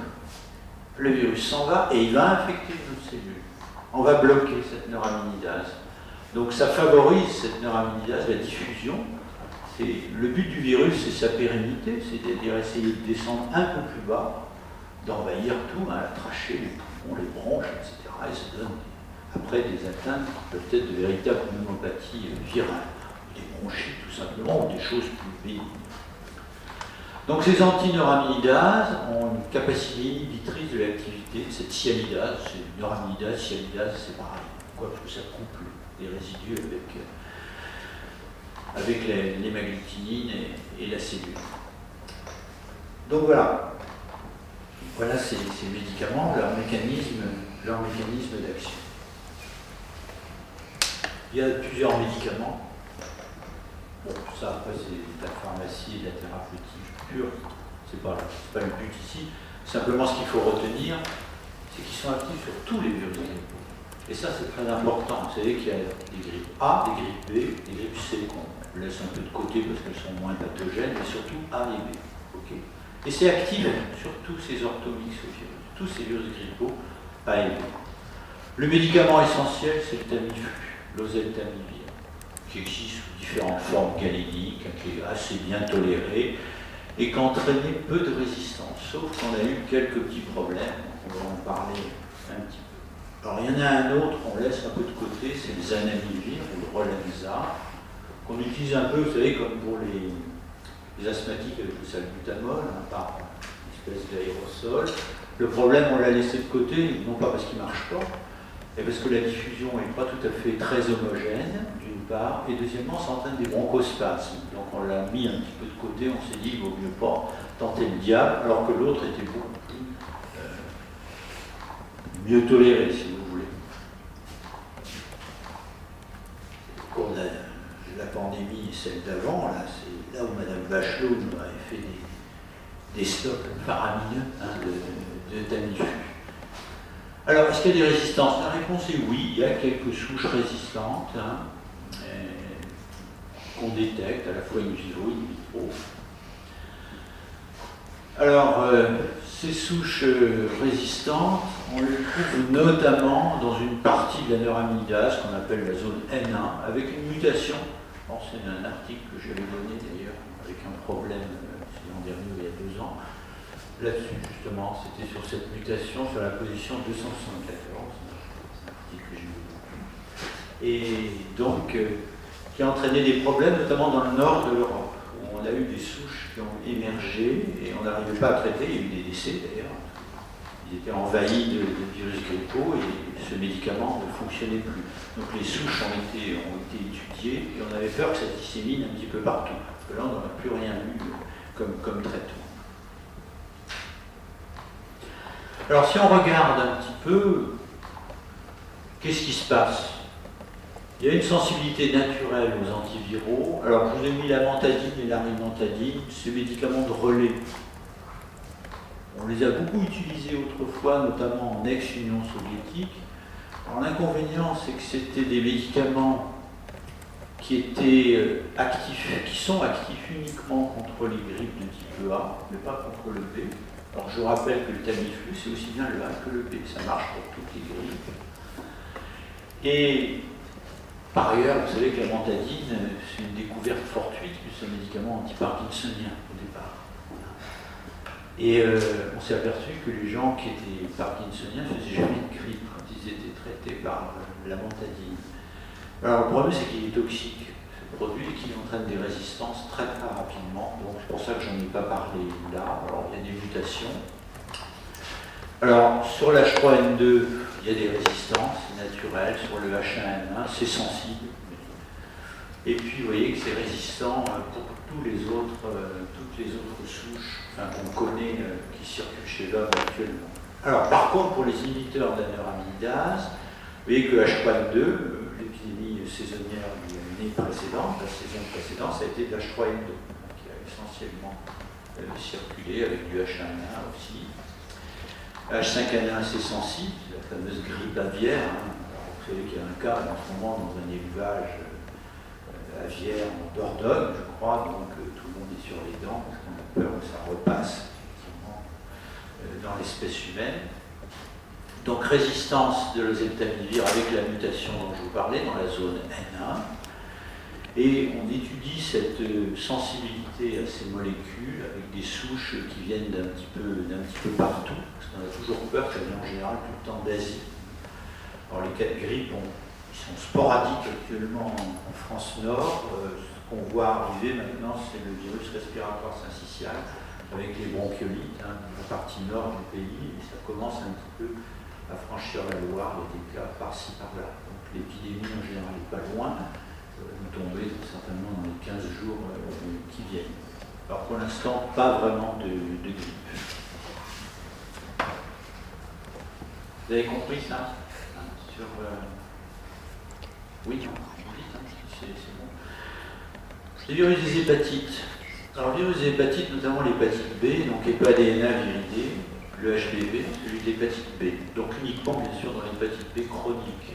le virus s'en va et il va infecter une autre cellule. On va bloquer cette neuraminidase. Donc ça favorise cette neuraminidase, la diffusion. Le but du virus, c'est sa pérennité, c'est-à-dire essayer de descendre un peu plus bas, d'envahir tout, la trachée, les poumons, on les bronche, etc. Et ça donne après des atteintes qui peuvent être de véritables pneumopathies virales, des bronchites tout simplement, ou des choses plus bénignes. Donc ces antineuramidases ont une capacité inhibitrice de l'activité de cette cyanidase. C'est neuramidase, cyanidase, c'est pareil. Pourquoi? Parce que ça couple des résidus avec l'hémagglutinine et la cellule. Donc voilà. Voilà ces médicaments, leur mécanisme d'action. Il y a plusieurs médicaments. Bon, ça après c'est de la pharmacie et de la thérapeutique pure, c'est pas le but ici. Simplement ce qu'il faut retenir, c'est qu'ils sont actifs sur tous les virus grippaux. Et ça c'est très important. Vous savez qu'il y a des grippes A, des grippes B, des grippes C qu'on laisse un peu de côté parce qu'elles sont moins pathogènes, mais surtout A et B. Okay. Et c'est actif sur tous ces orthomyxovirus, tous ces virus grippaux A et B. Le médicament essentiel, c'est le Tamiflu, l'oseltamivir, qui existe sous différentes formes galéniques, qui est assez bien toléré et qui entraînait peu de résistance, sauf qu'on a eu quelques petits problèmes, on va en parler un petit peu. Alors il y en a un autre qu'on laisse un peu de côté, c'est le zanamivir ou le Rolenza, qu'on utilise un peu, vous savez, comme pour les asthmatiques avec le salbutamol, par une espèce d'aérosol. Le problème, on l'a laissé de côté, non pas parce qu'il ne marche pas, mais parce que la diffusion n'est pas tout à fait très homogène, d'une part, et deuxièmement, ça entraîne des bronchospasmes. Donc on l'a mis un petit peu de côté, on s'est dit, il vaut mieux pas tenter le diable, alors que l'autre était beaucoup plus mieux toléré, si vous voulez. Au cours de la pandémie et celle d'avant, là, c'est là où Mme Bachelot nous avait fait des stocks faramineux de Tamiflu. Alors, est-ce qu'il y a des résistances? La réponse est oui, il y a quelques souches résistantes qu'on détecte, à la fois in vivo et in vitro. Alors, ces souches résistantes, on les trouve notamment dans une partie de la neuramidase qu'on appelle la zone N1, avec une mutation. Bon, c'est un article que j'avais donné d'ailleurs, avec un problème, c'est l'an dernier, il y a 2 ans. Là-dessus, justement, c'était sur cette mutation, sur la position 274, c'est un article que j'ai lu. Et donc, qui a entraîné des problèmes, notamment dans le nord de l'Europe, où on a eu des souches qui ont émergé, et on n'arrivait pas à traiter, il y a eu des décès d'ailleurs. Ils étaient envahis de virus grippaux, et ce médicament ne fonctionnait plus. Donc les souches ont été étudiées, et on avait peur que ça dissémine un petit peu partout. Parce que là, on n'aurait plus rien eu comme traitement. Alors si on regarde un petit peu, qu'est-ce qui se passe? Il y a une sensibilité naturelle aux antiviraux. Alors je vous ai mis la mantadine et l'arimantadine, ces médicaments de relais. On les a beaucoup utilisés autrefois, notamment en ex-Union soviétique. Alors l'inconvénient, c'est que c'était des médicaments qui étaient actifs, qui sont actifs uniquement contre les grippes de type A, mais pas contre le B. Alors je vous rappelle que le Tamiflu, c'est aussi bien le A que le B, ça marche pour toutes les grippes. Et par ailleurs, vous savez que la mantadine, c'est une découverte fortuite, que c'est un médicament anti-parkinsonien au départ. Et on s'est aperçu que les gens qui étaient parkinsoniens ne faisaient jamais de grippe quand ils étaient traités par la mantadine. Alors le problème, c'est qu'il est toxique, ce produit, qui entraîne des résistances très très rapidement. Donc c'est pour ça que j'en ai pas parlé là. Alors il y a des mutations. Alors sur l'H3N2, il y a des résistances naturelles. Sur le H1N1, c'est sensible. Et puis vous voyez que c'est résistant pour toutes les autres souches qu'on connaît qui circulent chez l'homme actuellement. Alors par contre, pour les inhibiteurs de la neuramidase, vous voyez que H3N2, l'épidémie saisonnière de l'année précédente, la saison précédente, ça a été de l'H3N2, qui a essentiellement circulé avec du H1N1 aussi. H5N1, c'est sensible, la fameuse grippe aviaire. Alors, vous savez qu'il y a un cas en ce moment dans un élevage aviaire en Dordogne, je crois, donc tout le monde est sur les dents parce qu'on a peur que ça repasse dans l'espèce humaine. Donc résistance de l'oseltamivir avec la mutation dont je vous parlais dans la zone N1. Et on étudie cette sensibilité à ces molécules avec des souches qui viennent d'un petit peu partout, parce qu'on a toujours peur qu'elles viennent en général tout le temps d'Asie. Alors les cas de grippe, ils sont sporadiques actuellement en France Nord. Ce qu'on voit arriver maintenant, c'est le virus respiratoire syncytial, avec les bronchiolites, dans la partie nord du pays, et ça commence un petit peu à franchir la Loire, il y a des cas par-ci, par-là. Donc l'épidémie en général n'est pas loin, nous tomber certainement dans les 15 jours qui viennent. Alors pour l'instant, pas vraiment de grippe. Vous avez compris ça sur, oui, c'est bon. Les virus des hépatites. Alors, le virus des hépatites, notamment l'hépatite B, donc HEPA-DNA viridé, le HBV, celui de l'hépatite B. Donc, uniquement, bien sûr, dans l'hépatite B chronique.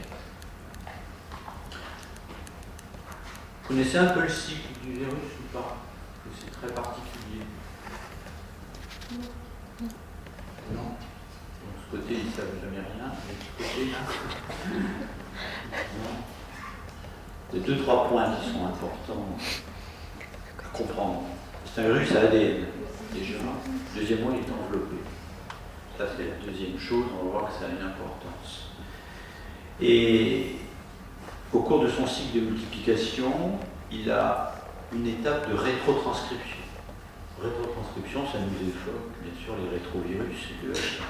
Vous connaissez un peu le cycle du virus ou pas? Parce que c'est très particulier. Non. Donc, ce côté, ils ne savent jamais rien. Mais de ce côté, là. Non. Il y a 2-3 points qui sont importants à comprendre. C'est un virus à ADN, déjà. Deuxièmement, il est enveloppé. Ça, c'est la deuxième chose. On va voir que ça a une importance. Et au cours de son cycle de multiplication, il a une étape de rétrotranscription. Rétrotranscription, ça nous évoque, bien sûr, les rétrovirus et le HIV.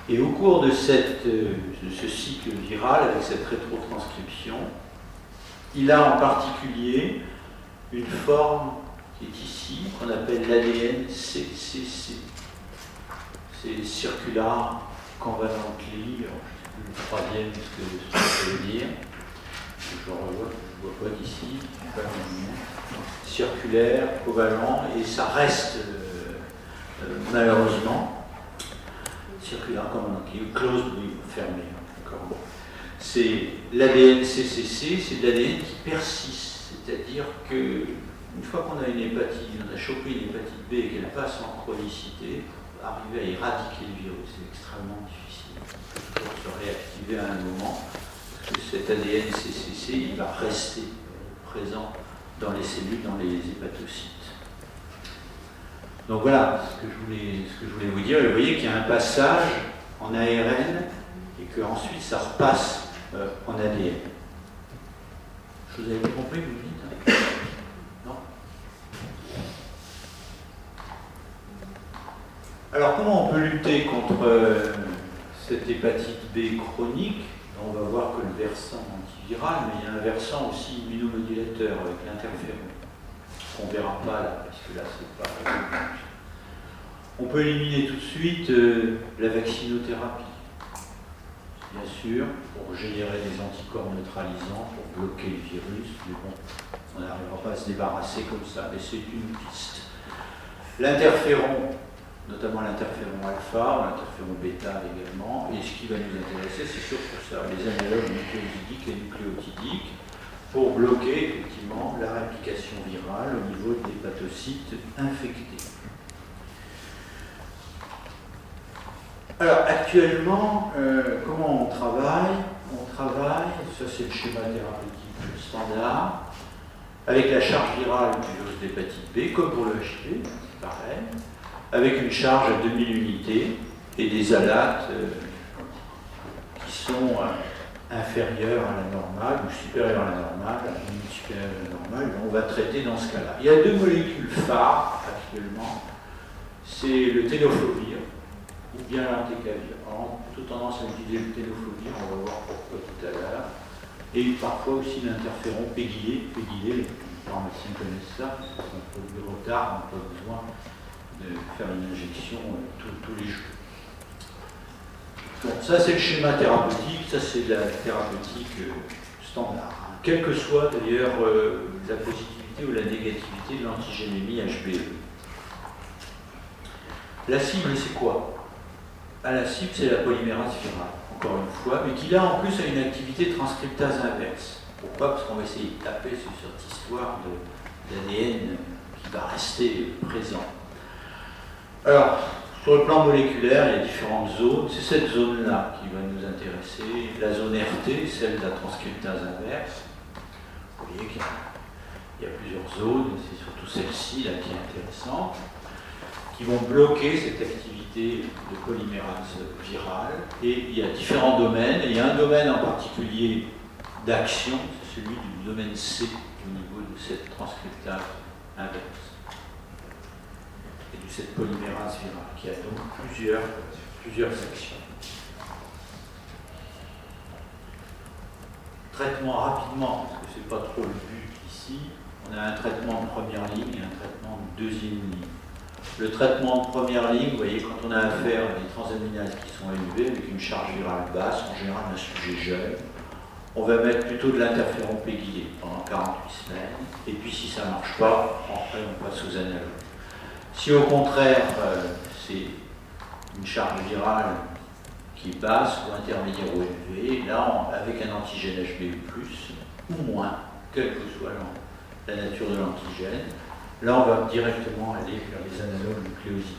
Et au cours de ce cycle viral, avec cette rétrotranscription, il a en particulier une forme qui est ici, qu'on appelle l'ADN CCC. C'est Circular Covalently, alors, je ne sais plus le troisième, ce que ça veut dire. Je ne vois pas d'ici. Circulaire, covalent, et ça reste malheureusement circulaire covalently, closed, oui, fermé. Bon. C'est l'ADN CCC, c'est de l'ADN qui persiste. C'est-à-dire qu'une fois qu'on a une hépatite, on a chopé une hépatite B et qu'elle passe en chronicité, arriver à éradiquer le virus, c'est extrêmement difficile. Il faut toujours se réactiver à un moment, parce que cet ADN CCC, il va rester présent dans les cellules, dans les hépatocytes. Donc voilà ce que je voulais vous dire. Et vous voyez qu'il y a un passage en ARN et qu'ensuite ça repasse en ADN. Vous avez bien compris, vous me dites, hein? Non? Alors, comment on peut lutter contre cette hépatite B chronique? On va voir que le versant antiviral, mais il y a un versant aussi immunomodulateur avec l'interféron, qu'on ne verra pas là, parce que là, c'est pas... On peut éliminer tout de suite la vaccinothérapie. Bien sûr, pour générer des anticorps neutralisants, pour bloquer le virus, mais bon, on n'arrivera pas à se débarrasser comme ça, mais c'est une piste. L'interféron, notamment l'interféron alpha, l'interféron bêta également, et ce qui va nous intéresser, c'est surtout ça, les analogues nucléosidiques et nucléotidiques, pour bloquer effectivement la réplication virale au niveau des hépatocytes infectés. Alors, actuellement, comment on travaille? On travaille, ça c'est le schéma thérapeutique standard, avec la charge virale du virus d'hépatite B, comme pour le HIV, c'est pareil, avec une charge à 2000 unités et des alates qui sont inférieures à la normale ou supérieures à la normale, à la limite supérieure à la normale, on va traiter dans ce cas-là. Il y a deux molécules phares actuellement, c'est le tenofovir, ou bien l'antécavir. On a plutôt tendance à utiliser le tenofovir, on va voir pourquoi tout à l'heure. Et parfois aussi l'interféron pégylé, les pharmaciens connaissent ça, c'est un produit retard, on n'a pas besoin de faire une injection tous les jours. Bon, ça c'est le schéma thérapeutique, ça c'est de la thérapeutique standard. Quelle que soit d'ailleurs la positivité ou la négativité de l'antigénémie HBE. La cible c'est quoi? La cible, c'est la polymérase virale, encore une fois, mais qui là en plus a une activité transcriptase inverse. Pourquoi? Parce qu'on va essayer de taper sur cette histoire d'ADN qui va rester présent. Alors, sur le plan moléculaire, il y a différentes zones. C'est cette zone-là qui va nous intéresser. La zone RT, celle de la transcriptase inverse. zones, et c'est surtout celle-ci là qui est intéressante, qui vont bloquer cette activité de polymérase virale. Et il y a différents domaines. Il y a un domaine en particulier d'action, c'est celui du domaine C au niveau de cette transcriptase inverse et de cette polymérase virale, qui a donc plusieurs actions. Traitement rapidement, parce que ce n'est pas trop le but ici. On a un traitement de première ligne et un traitement de deuxième ligne. Le traitement de première ligne, vous voyez, quand on a affaire à des transaminases qui sont élevées, avec une charge virale basse, en général un sujet jeune, on va mettre plutôt de l'interféron pegylaé pendant 48 semaines, et puis si ça ne marche pas, après on passe aux analogues. Si au contraire, c'est une charge virale qui est basse ou intermédiaire ou élevée, là, avec un antigène HBE+, ou moins, quelle que soit la nature de l'antigène, là, on va directement aller vers les analogues nucléosidiques.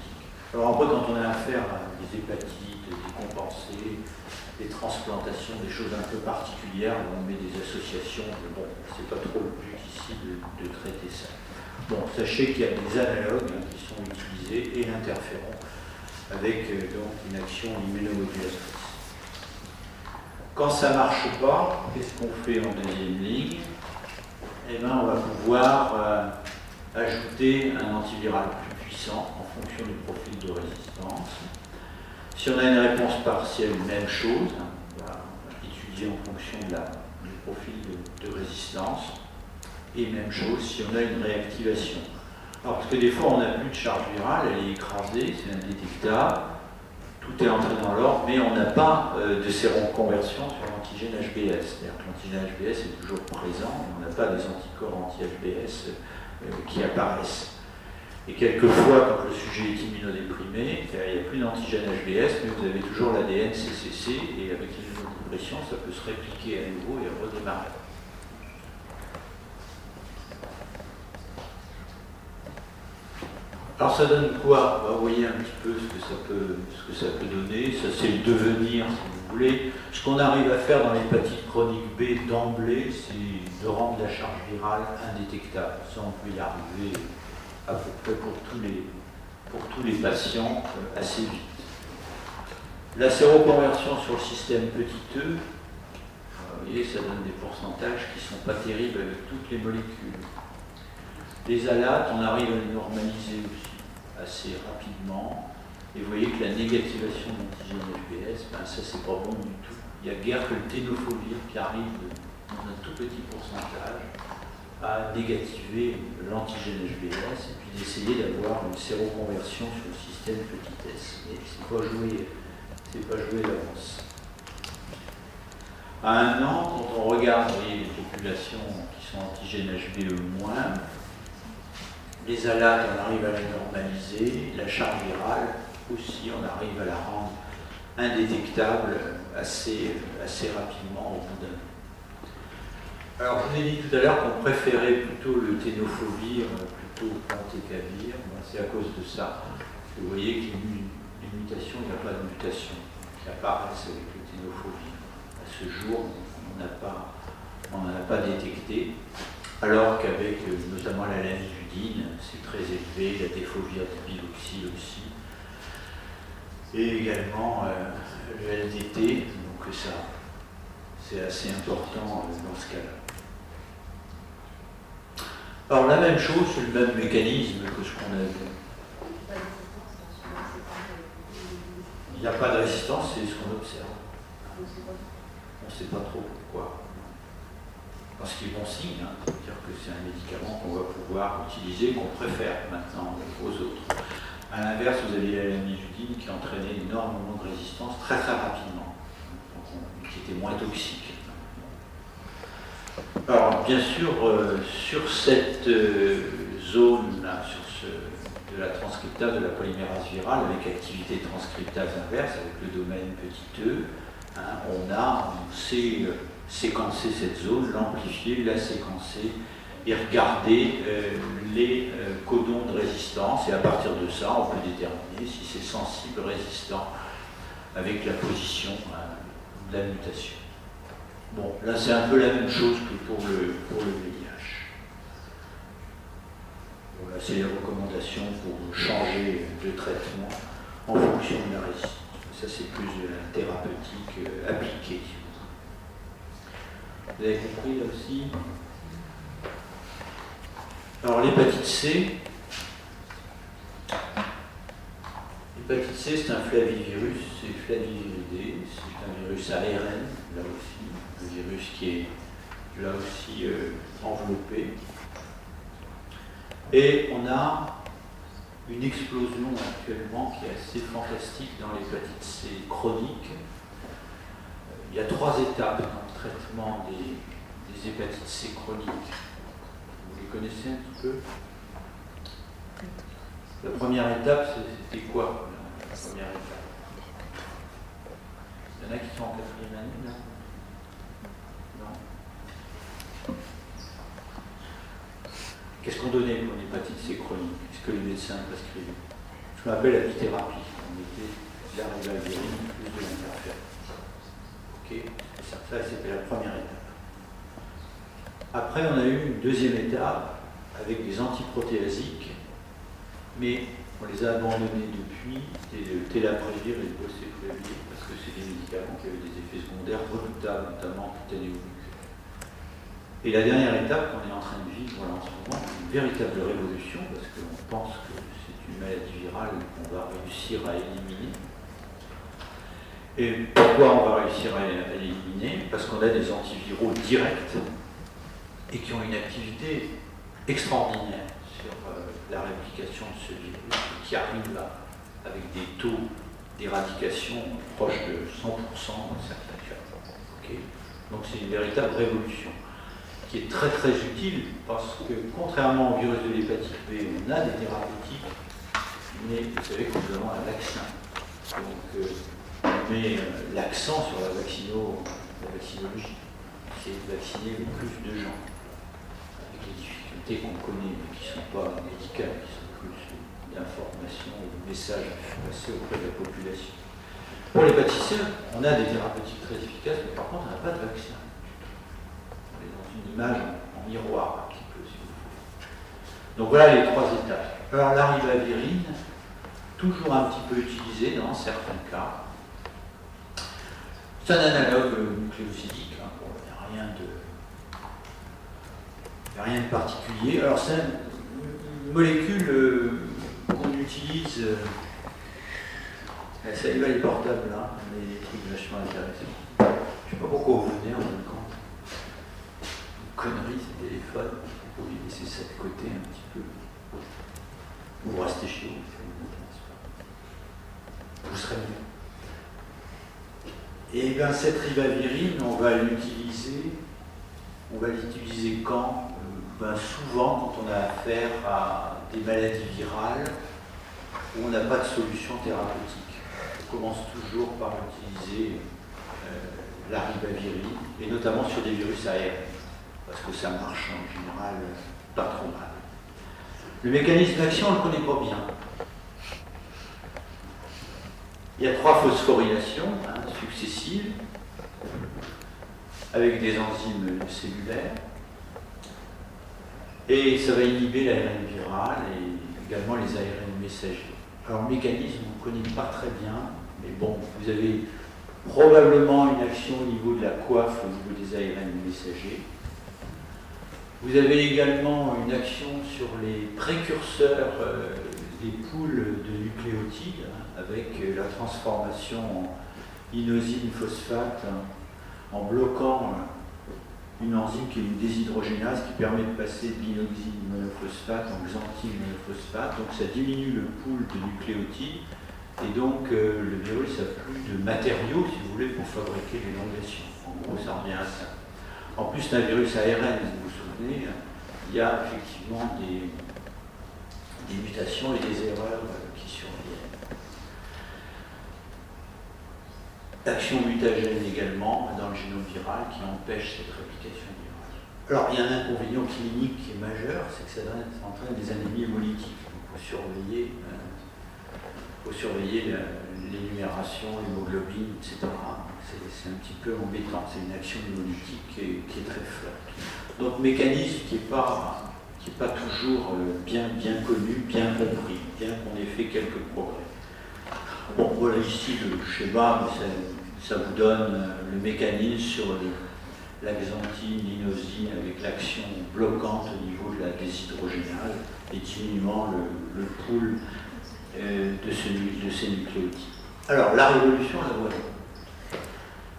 Alors après, quand on a affaire à des hépatites, des compensés, des transplantations, des choses un peu particulières, on met des associations, mais bon, c'est pas trop le but ici de traiter ça. Bon, sachez qu'il y a des analogues qui sont utilisés et l'interféron avec donc une action immunomodulatrice. Quand ça ne marche pas, qu'est-ce qu'on fait en deuxième ligne? Eh bien, on va pouvoir ajouter un antiviral plus puissant en fonction du profil de résistance. Si on a une réponse partielle, même chose, on va étudier en fonction du profil de résistance, et même chose si on a une réactivation. Alors, parce que des fois on n'a plus de charge virale, elle est écrasée, c'est indétectable, tout est entré dans l'ordre, mais on n'a pas de séroconversion sur l'antigène HBS. C'est-à-dire que l'antigène HBS est toujours présent, mais on n'a pas des anticorps anti-HBS qui apparaissent. Et quelquefois, quand le sujet est immunodéprimé, il n'y a plus d'antigène HBS, mais vous avez toujours l'ADN CCC, et avec l'immunodépression, ça peut se répliquer à nouveau et redémarrer. Alors ça donne quoi? Vous voyez un petit peu ce que ça peut donner. Ça, c'est le devenir, si vous voulez. Ce qu'on arrive à faire dans l'hépatite chronique B d'emblée, c'est de rendre la charge virale indétectable. Ça, on peut y arriver à peu près pour tous les patients assez vite. La séroconversion sur le système petit e, vous voyez, ça donne des pourcentages qui ne sont pas terribles avec toutes les molécules. Les alates, on arrive à les normaliser aussi assez rapidement. Et vous voyez que la négativation d'antigène HBS, ben ça c'est pas bon du tout. Il n'y a guère que le ténofovir qui arrive dans un tout petit pourcentage à négativer l'antigène HBS et puis d'essayer d'avoir une séroconversion sur le système petit s. Mais c'est pas joué d'avance. À un an, quand on regarde les populations qui sont antigènes HBE-, les alates, on arrive à les normaliser, la charge virale aussi, on arrive à la rendre indétectable assez rapidement au bout d'un an. Alors, je vous ai dit tout à l'heure qu'on préférait plutôt le ténofovir plutôt que l'entecavir. C'est à cause de ça. Vous voyez qu'il y a une mutation, il n'y a pas de mutation qui apparaissent avec le ténofovir. À ce jour, on n'en a pas détecté. Alors qu'avec notamment la lamivudine, c'est très élevé, la défovir dibiloxyl aussi, et également le LDT, donc ça, c'est assez important dans ce cas-là. Alors la même chose, c'est le même mécanisme que ce qu'on a vu. Il n'y a pas de résistance, c'est ce qu'on observe. On ne sait pas trop pourquoi. Parce qu'il est bon signe, c'est-à-dire que c'est un médicament qu'on va pouvoir utiliser, qu'on préfère maintenant aux autres. À l'inverse, vous avez la lamivudine qui entraînait énormément de résistance très très rapidement, donc qui était moins toxique. Alors, bien sûr, sur cette zone-là, de la transcriptase de la polymérase virale, avec activité transcriptase inverse, avec le domaine petit e, on sait séquencer cette zone, l'amplifier, la séquencer et regarder les codons de résistance, et à partir de ça on peut déterminer si c'est sensible, résistant avec la position de la mutation. Bon, là c'est un peu la même chose que pour le VIH. c'est les recommandations pour changer de traitement en fonction de la réussite. Ça, c'est plus de la thérapeutique appliquée. Vous avez compris là aussi? Alors, l'hépatite C. L'hépatite C, c'est un flavivirus, c'est flaviviridé, c'est un virus ARN, là aussi, un virus qui est là aussi enveloppé. Et on a une explosion actuellement qui est assez fantastique dans l'hépatite C chronique. Il y a 3 étapes dans le traitement des hépatites C chroniques. Vous les connaissez un petit peu? La première étape, c'était quoi, la première étape? Il y en a qui sont en 4e année, là? Non? Qu'est-ce qu'on donnait pour une hépatite C chronique? Qu'est-ce que les médecins prescrivaient? Ce qu'on appelle la bithérapie. On mettait de la ribavirin plus de l'interféron. Ok? Ça, c'était la première étape. Après, on a eu une deuxième étape avec des antiprotéasiques, mais on les a abandonnés depuis, c'était le télaprévir et le boceprevir, parce que c'est des médicaments qui avaient des effets secondaires redoutables, notamment cutanéo-muqueux. Et la dernière étape qu'on est en train de vivre là, en ce moment, une véritable révolution, parce qu'on pense que c'est une maladie virale qu'on va réussir à éliminer. Et pourquoi on va réussir à l'éliminer? Parce qu'on a des antiviraux directs et qui ont une activité extraordinaire sur la réplication de ce virus, qui arrive là avec des taux d'éradication proches de 100% dans certains cas. Okay. Donc c'est une véritable révolution, qui est très très utile, parce que contrairement au virus de l'hépatite B, on a des thérapeutiques, mais vous savez que nous avons un vaccin. Donc on met l'accent sur la vaccinologie, c'est de vacciner le plus de gens, avec les difficultés qu'on connaît, mais qui ne sont pas médicales, qui sont plus d'informations et de messages passés auprès de la population. Pour l'hépatite C, on a des thérapeutiques très efficaces, mais par contre on n'a pas de vaccin. On est dans une image en miroir un petit peu, si vous voulez. Donc voilà les 3 étapes. Alors la ribavirine, toujours un petit peu utilisée dans certains cas. C'est un analogue nucléosidique, hein, bon, il n'y a rien de particulier. Alors c'est une molécule qu'on utilise, ça y va les portables là, mais des trucs vachement intéressants. Je ne sais pas pourquoi vous venez en même temps. Une connerie, ce téléphone, il faut laisser ça de côté un petit peu. Vous restez chez vous, ça ne vous intéresse pas. Vous serez mieux. Et bien cette ribavirine, on va l'utiliser quand? Souvent quand on a affaire à des maladies virales où on n'a pas de solution thérapeutique. On commence toujours par utiliser la ribavirine, et notamment sur des virus ARN, parce que ça marche en général pas trop mal. Le mécanisme d'action, on ne le connaît pas bien. Il y a 3 phosphorylations successives avec des enzymes cellulaires, et ça va inhiber l'ARN viral et également les ARN messagers. Alors le mécanisme, on ne connaît pas très bien, mais bon, vous avez probablement une action au niveau de la coiffe, au niveau des ARN messagers. Vous avez également une action sur les précurseurs des poules de nucléotides, avec la transformation en inosine phosphate, en bloquant une enzyme qui est une déshydrogénase qui permet de passer de l'inoxyde monophosphate en xanthine monophosphate. Donc ça diminue le pool de nucléotides, et donc le virus n'a plus de matériaux, si vous voulez, pour fabriquer l'élongation. En gros, ça revient à ça. En plus, c'est un virus ARN, vous vous souvenez, il y a effectivement des mutations et des erreurs qui surviennent. Action mutagène également dans le génome viral qui empêche cette réplication virale. Alors, il y a un inconvénient clinique qui est majeur, c'est que ça entraîne des anémies hémolytiques. Donc, il faut surveiller l'énumération, l'hémoglobine, etc. C'est un petit peu embêtant, c'est une action hémolytique qui est très forte. Donc mécanisme qui n'est pas qui n'est pas toujours bien connu, bien compris, bien qu'on ait fait quelques progrès. Bon, voilà ici le schéma, mais ça vous donne le mécanisme sur l'axanthine, l'inosine avec l'action bloquante au niveau de la déshydrogénase et diminuant le pool de ces nucléotides. Alors, la révolution, la voilà.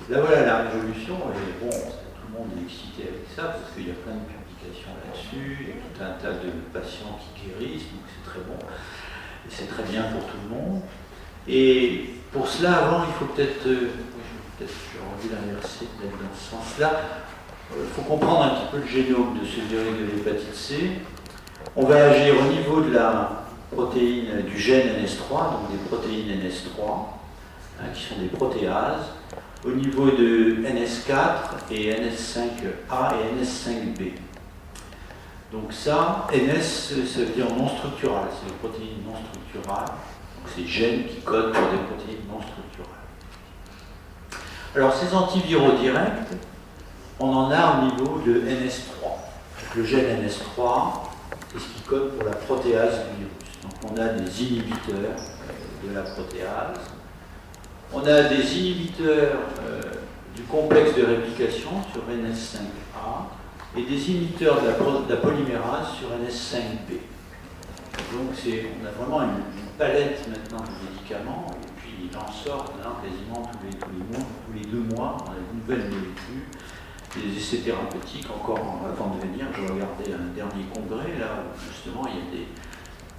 Là, voilà la révolution, et bon, tout le monde est excité avec ça, parce qu'il y a plein de publications là-dessus, il y a tout un tas de patients qui guérissent, donc c'est très bon, et c'est très bien pour tout le monde. Et pour cela, avant, il faut peut-être, j'ai envie d'inverser, peut-être dans ce sens-là, il faut comprendre un petit peu le génome de ce virus de l'hépatite C. On va agir au niveau de la protéine, du gène NS3, donc des protéines NS3, qui sont des protéases, au niveau de NS4 et NS5A et NS5B. Donc ça, NS, ça veut dire non structural, c'est les protéines non structurales, donc c'est gènes qui codent pour des protéines non structurales. Alors ces antiviraux directs, on en a au niveau de NS3. Donc, le gène NS3, c'est ce qui code pour la protéase du virus. Donc on a des inhibiteurs de la protéase. On a des inhibiteurs du complexe de réplication sur NS5A et des inhibiteurs de la polymérase sur NS5B. Donc on a vraiment une palette maintenant de médicaments, et puis il en sort quasiment tous les 2 mois, on a une nouvelle molécule, des essais thérapeutiques. Encore avant de venir, je regardais un dernier congrès, là où justement il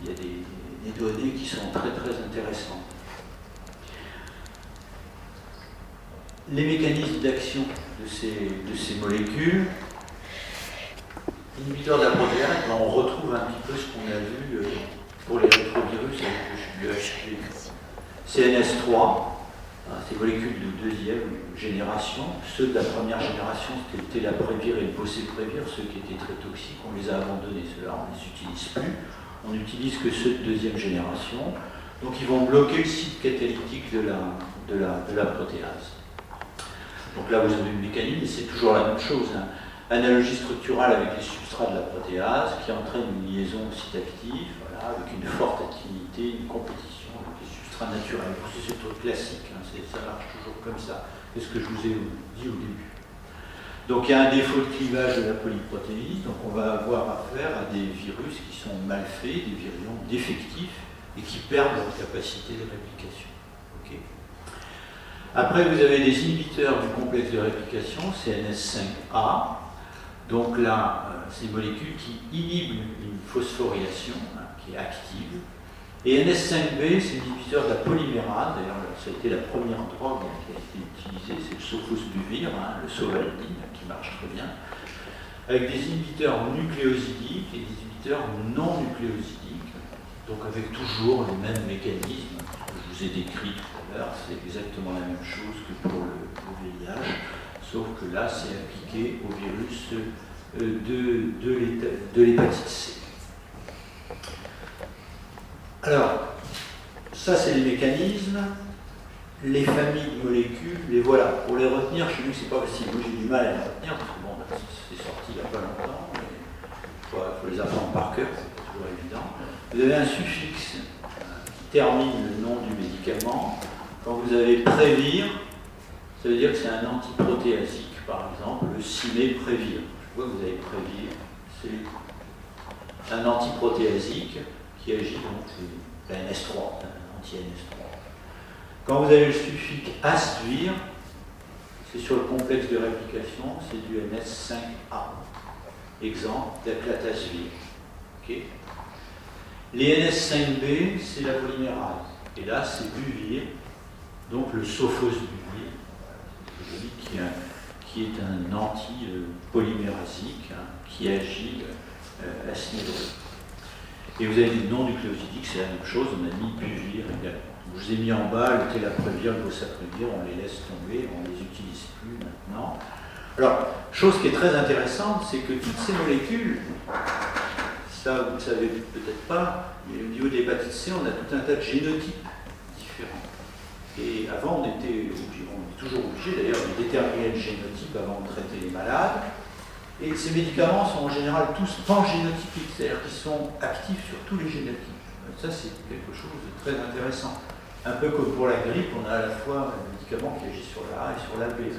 y a des données qui sont très très intéressantes. Les mécanismes d'action de ces molécules, inhibiteurs de la protéase, on retrouve un petit peu ce qu'on a vu pour les rétrovirus avec le HPV. CNS3, ces molécules de 2e génération, ceux de la première génération, c'était le télaprévir et le bocéprévir, ceux qui étaient très toxiques, on les a abandonnés, ceux-là on ne les utilise plus, on n'utilise que ceux de 2e génération, donc ils vont bloquer le site catalytique de la protéase. Donc là, vous avez le mécanisme, c'est toujours la même chose. Analogie structurale avec les substrats de la protéase qui entraîne une liaison site active, voilà, avec une forte activité, une compétition avec les substrats naturels. C'est le truc classique, ça marche toujours comme ça. C'est ce que je vous ai dit au début. Donc il y a un défaut de clivage de la polyprotéine, donc on va avoir affaire à des virus qui sont mal faits, des virions défectifs et qui perdent leur capacité de réplication. Okay. Après, vous avez des inhibiteurs du complexe de réplication, CNS5A. Donc là, c'est une molécule qui inhibe une phosphorylation, qui est active. Et NS5B, c'est l'inhibiteur de la polymérase. D'ailleurs, ça a été la première drogue qui a été utilisée, c'est le sofosbuvir, le sovaldi, qui marche très bien. Avec des inhibiteurs nucléosidiques et des inhibiteurs non nucléosidiques. Donc avec toujours le même mécanisme que je vous ai décrit tout à l'heure, c'est exactement la même chose que pour le VIH, sauf que là c'est appliqué au virus de l'hépatite C. Alors, ça c'est les mécanismes, les familles de molécules, les voilà. Pour les retenir, chez nous c'est pas facile, moi j'ai du mal à les retenir, parce que bon, c'est sorti il n'y a pas longtemps, il faut les apprendre par cœur, c'est pas toujours évident. Vous avez un suffixe qui termine le nom du médicament. Quand vous avez prévir, ça veut dire que c'est un antiprotéasique. Par exemple, le ciméprevir. Je vois que vous avez prévir. C'est un antiprotéasique qui agit, donc c'est la NS3, un anti-NS3. Quand vous avez le suffixe astvir, c'est sur le complexe de réplication, c'est du NS5A. Exemple, d'aclatasvir. Okay. Les NS5B, c'est la polymérase. Et là, c'est buvir, donc le sofosbuvir, qui est un anti-polymérasique qui agit à ce niveau. Et vous avez des non-nucléosidiques, c'est la même chose, on a mis buvir également. Je vous ai mis en bas le télaprévir, le bocaprévir, on les laisse tomber, on ne les utilise plus maintenant. Alors, chose qui est très intéressante, c'est que toutes ces molécules, ça vous ne savez peut-être pas, mais au niveau de l'hépatite C, on a tout un tas de génotypes différents. Et avant, on est toujours obligé d'ailleurs de déterminer le génotype avant de traiter les malades. Et ces médicaments sont en général tous pangénotypiques, c'est-à-dire qu'ils sont actifs sur tous les génotypes. Ça, c'est quelque chose de très intéressant. Un peu comme pour la grippe, on a à la fois un médicament qui agit sur la A et sur la B.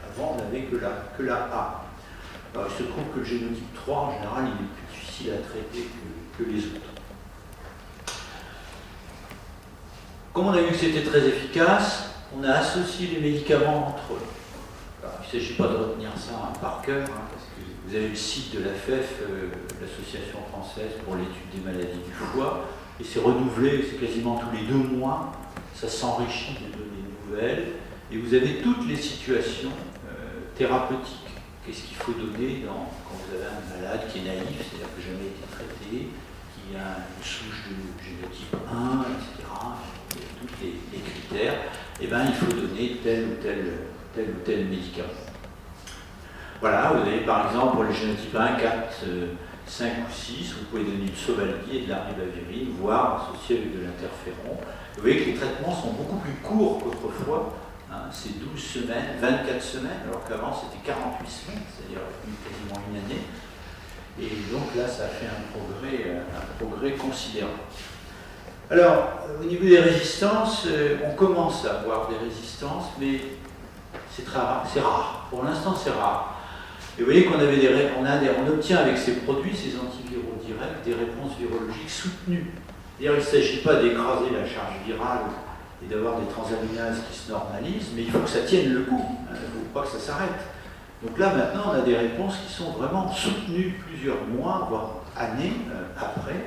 Avant, on n'avait que la A. Alors, il se trouve que le génotype 3, en général, il est plus difficile à traiter que les autres. Comme on a vu que c'était très efficace, on a associé les médicaments entre eux. Alors, il ne s'agit pas de retenir ça par cœur, parce que vous avez le site de l'AFEF, l'Association française pour l'étude des maladies du foie, et c'est renouvelé, c'est quasiment tous les 2 mois, ça s'enrichit de données nouvelles, et vous avez toutes les situations thérapeutiques. Qu'est-ce qu'il faut donner quand vous avez un malade qui est naïf, c'est-à-dire que jamais été traité, qui a une souche de génotype 1, etc., tous les critères, et bien il faut donner tel ou tel médicament. Voilà, vous avez par exemple pour les génotypes 1, 4, 5 ou 6, vous pouvez donner du Sovaldi et de la ribavirine, voire associé avec de l'interféron. Vous voyez que les traitements sont beaucoup plus courts qu'autrefois, c'est 12 semaines, 24 semaines, alors qu'avant c'était 48 semaines, c'est-à-dire quasiment une année. Et donc là, ça a fait un progrès considérable. Alors, au niveau des résistances, on commence à avoir des résistances, mais c'est très rare. C'est rare. Pour l'instant, c'est rare. Et vous voyez qu'on on obtient avec ces produits, ces antiviraux directs, des réponses virologiques soutenues. C'est-à-dire, il ne s'agit pas d'écraser la charge virale et d'avoir des transaminases qui se normalisent, mais il faut que ça tienne le coup. Il ne faut pas que ça s'arrête. Donc là, maintenant, on a des réponses qui sont vraiment soutenues plusieurs mois, voire années après,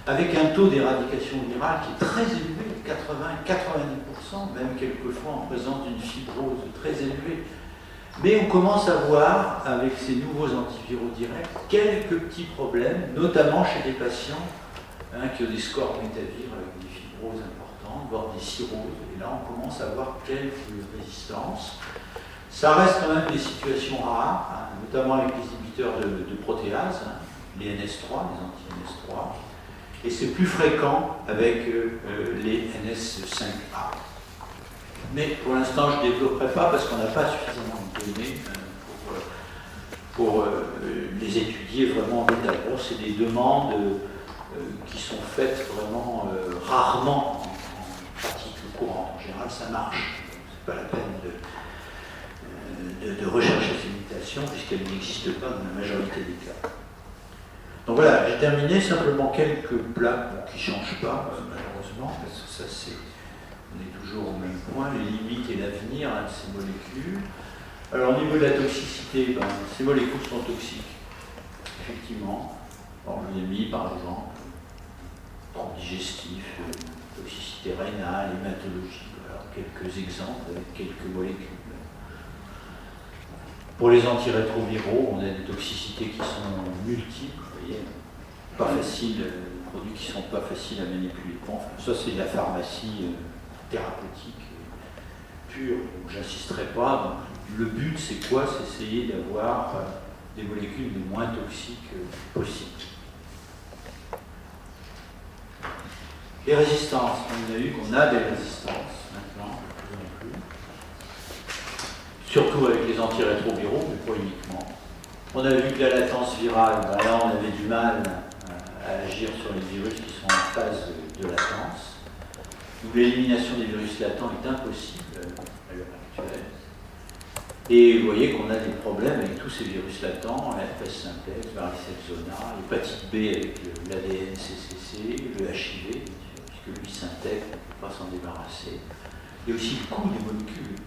avec un taux d'éradication virale qui est très élevé, 80-90%, même quelquefois en présence d'une fibrose très élevée. Mais on commence à voir, avec ces nouveaux antiviraux directs, quelques petits problèmes, notamment chez des patients qui ont des scores métavir avec des fibroses importantes, voire des cirrhoses. Et là, on commence à voir quelques résistances. Ça reste quand même des situations rares, notamment avec les inhibiteurs de protéase, les NS3, les anti-NS3. Et c'est plus fréquent avec les NS5A. Mais pour l'instant, je ne développerai pas parce qu'on n'a pas suffisamment de données pour les étudier vraiment en détail. C'est des demandes qui sont faites vraiment rarement en pratique courante. En général, ça marche. Ce n'est pas la peine de rechercher ces mutations puisqu'elles n'existent pas dans la majorité des cas. Donc voilà, j'ai terminé, simplement quelques plaques qui ne changent pas, malheureusement, parce que ça c'est, on est toujours au même point, les limites et l'avenir de ces molécules. Alors au niveau de la toxicité, ces molécules sont toxiques, effectivement. L'organémie par exemple, troubles digestifs, toxicité rénale, hématologie, voilà, quelques exemples avec quelques molécules. Pour les antirétroviraux, on a des toxicités qui sont multiples, vous voyez, pas faciles, des produits qui ne sont pas faciles à manipuler. Bon, ça c'est de la pharmacie thérapeutique pure, donc j'insisterai pas. Donc, le but c'est quoi? C'est essayer d'avoir des molécules les moins toxiques possibles. Les résistances, on a vu qu'on a des résistances maintenant, de plus en plus. Surtout avec les antirétroviraux, mais pas uniquement. On a vu que la latence virale, là on avait du mal à agir sur les virus qui sont en phase de latence. Donc l'élimination des virus latents est impossible à l'heure actuelle. Et vous voyez qu'on a des problèmes avec tous ces virus latents, herpès simplex, varicelle zona, l'hépatite B avec l'ADN CCC, le HIV, puisque lui s'intègre, on ne peut pas s'en débarrasser. Il y a aussi le coût des molécules.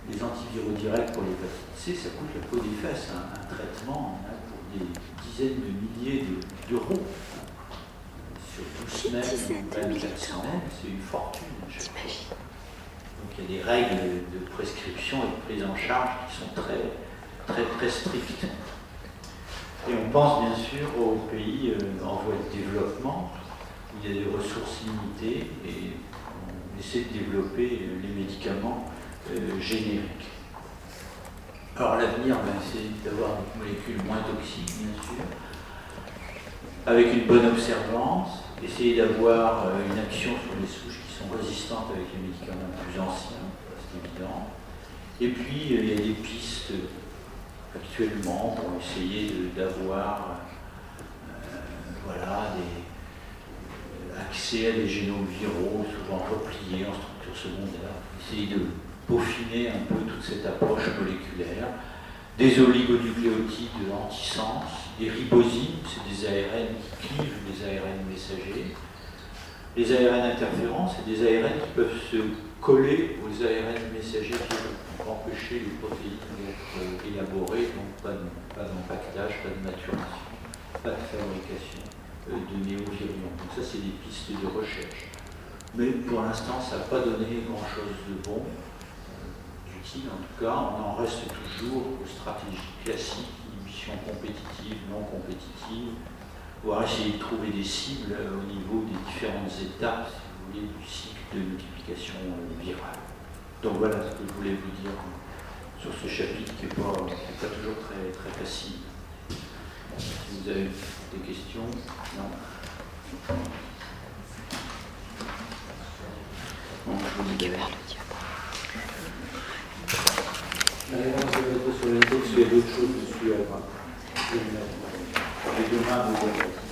Les antiviraux directs pour l'hépatite C, ça coûte la peau des fesses. Un traitement pour des dizaines de milliers d'euros sur 12 semaines, 24 semaines, c'est une fortune. Donc il y a des règles de prescription et de prise en charge qui sont très strictes. Et on pense bien sûr aux pays en voie de développement où il y a des ressources limitées et on essaie de développer les médicaments génériques. Alors l'avenir, c'est d'avoir des molécules moins toxiques, bien sûr, avec une bonne observance, essayer d'avoir une action sur les souches qui sont résistantes avec les médicaments plus anciens, c'est évident. Et puis il y a des pistes actuellement pour essayer d'avoir accès à des génomes viraux, souvent repliés en structure secondaire, essayer de peaufiner un peu toute cette approche moléculaire, des oligonucléotides anti-sens, des ribosines, c'est des ARN qui clivent des ARN messagers, les ARN interférents, c'est des ARN qui peuvent se coller aux ARN messagers pour empêcher les protéines d'être élaborées, donc pas d'empaquetage, pas de maturation, pas de fabrication de néovirions. Donc ça, c'est des pistes de recherche. Mais pour l'instant, ça n'a pas donné grand-chose de bon, d'utile en tout cas. On en reste toujours aux stratégies classiques, inhibition compétitive, non compétitive, voire essayer de trouver des cibles au niveau des différentes étapes, si vous voulez, du cycle de multiplication virale. Donc voilà ce que je voulais vous dire sur ce chapitre qui n'est pas toujours très, très facile. Si vous avez des questions, non. Bon, je vous dis allez, on va mettre sur les autres, s'il y a d'autres choses dessus à voir. Et demain, vous verrez.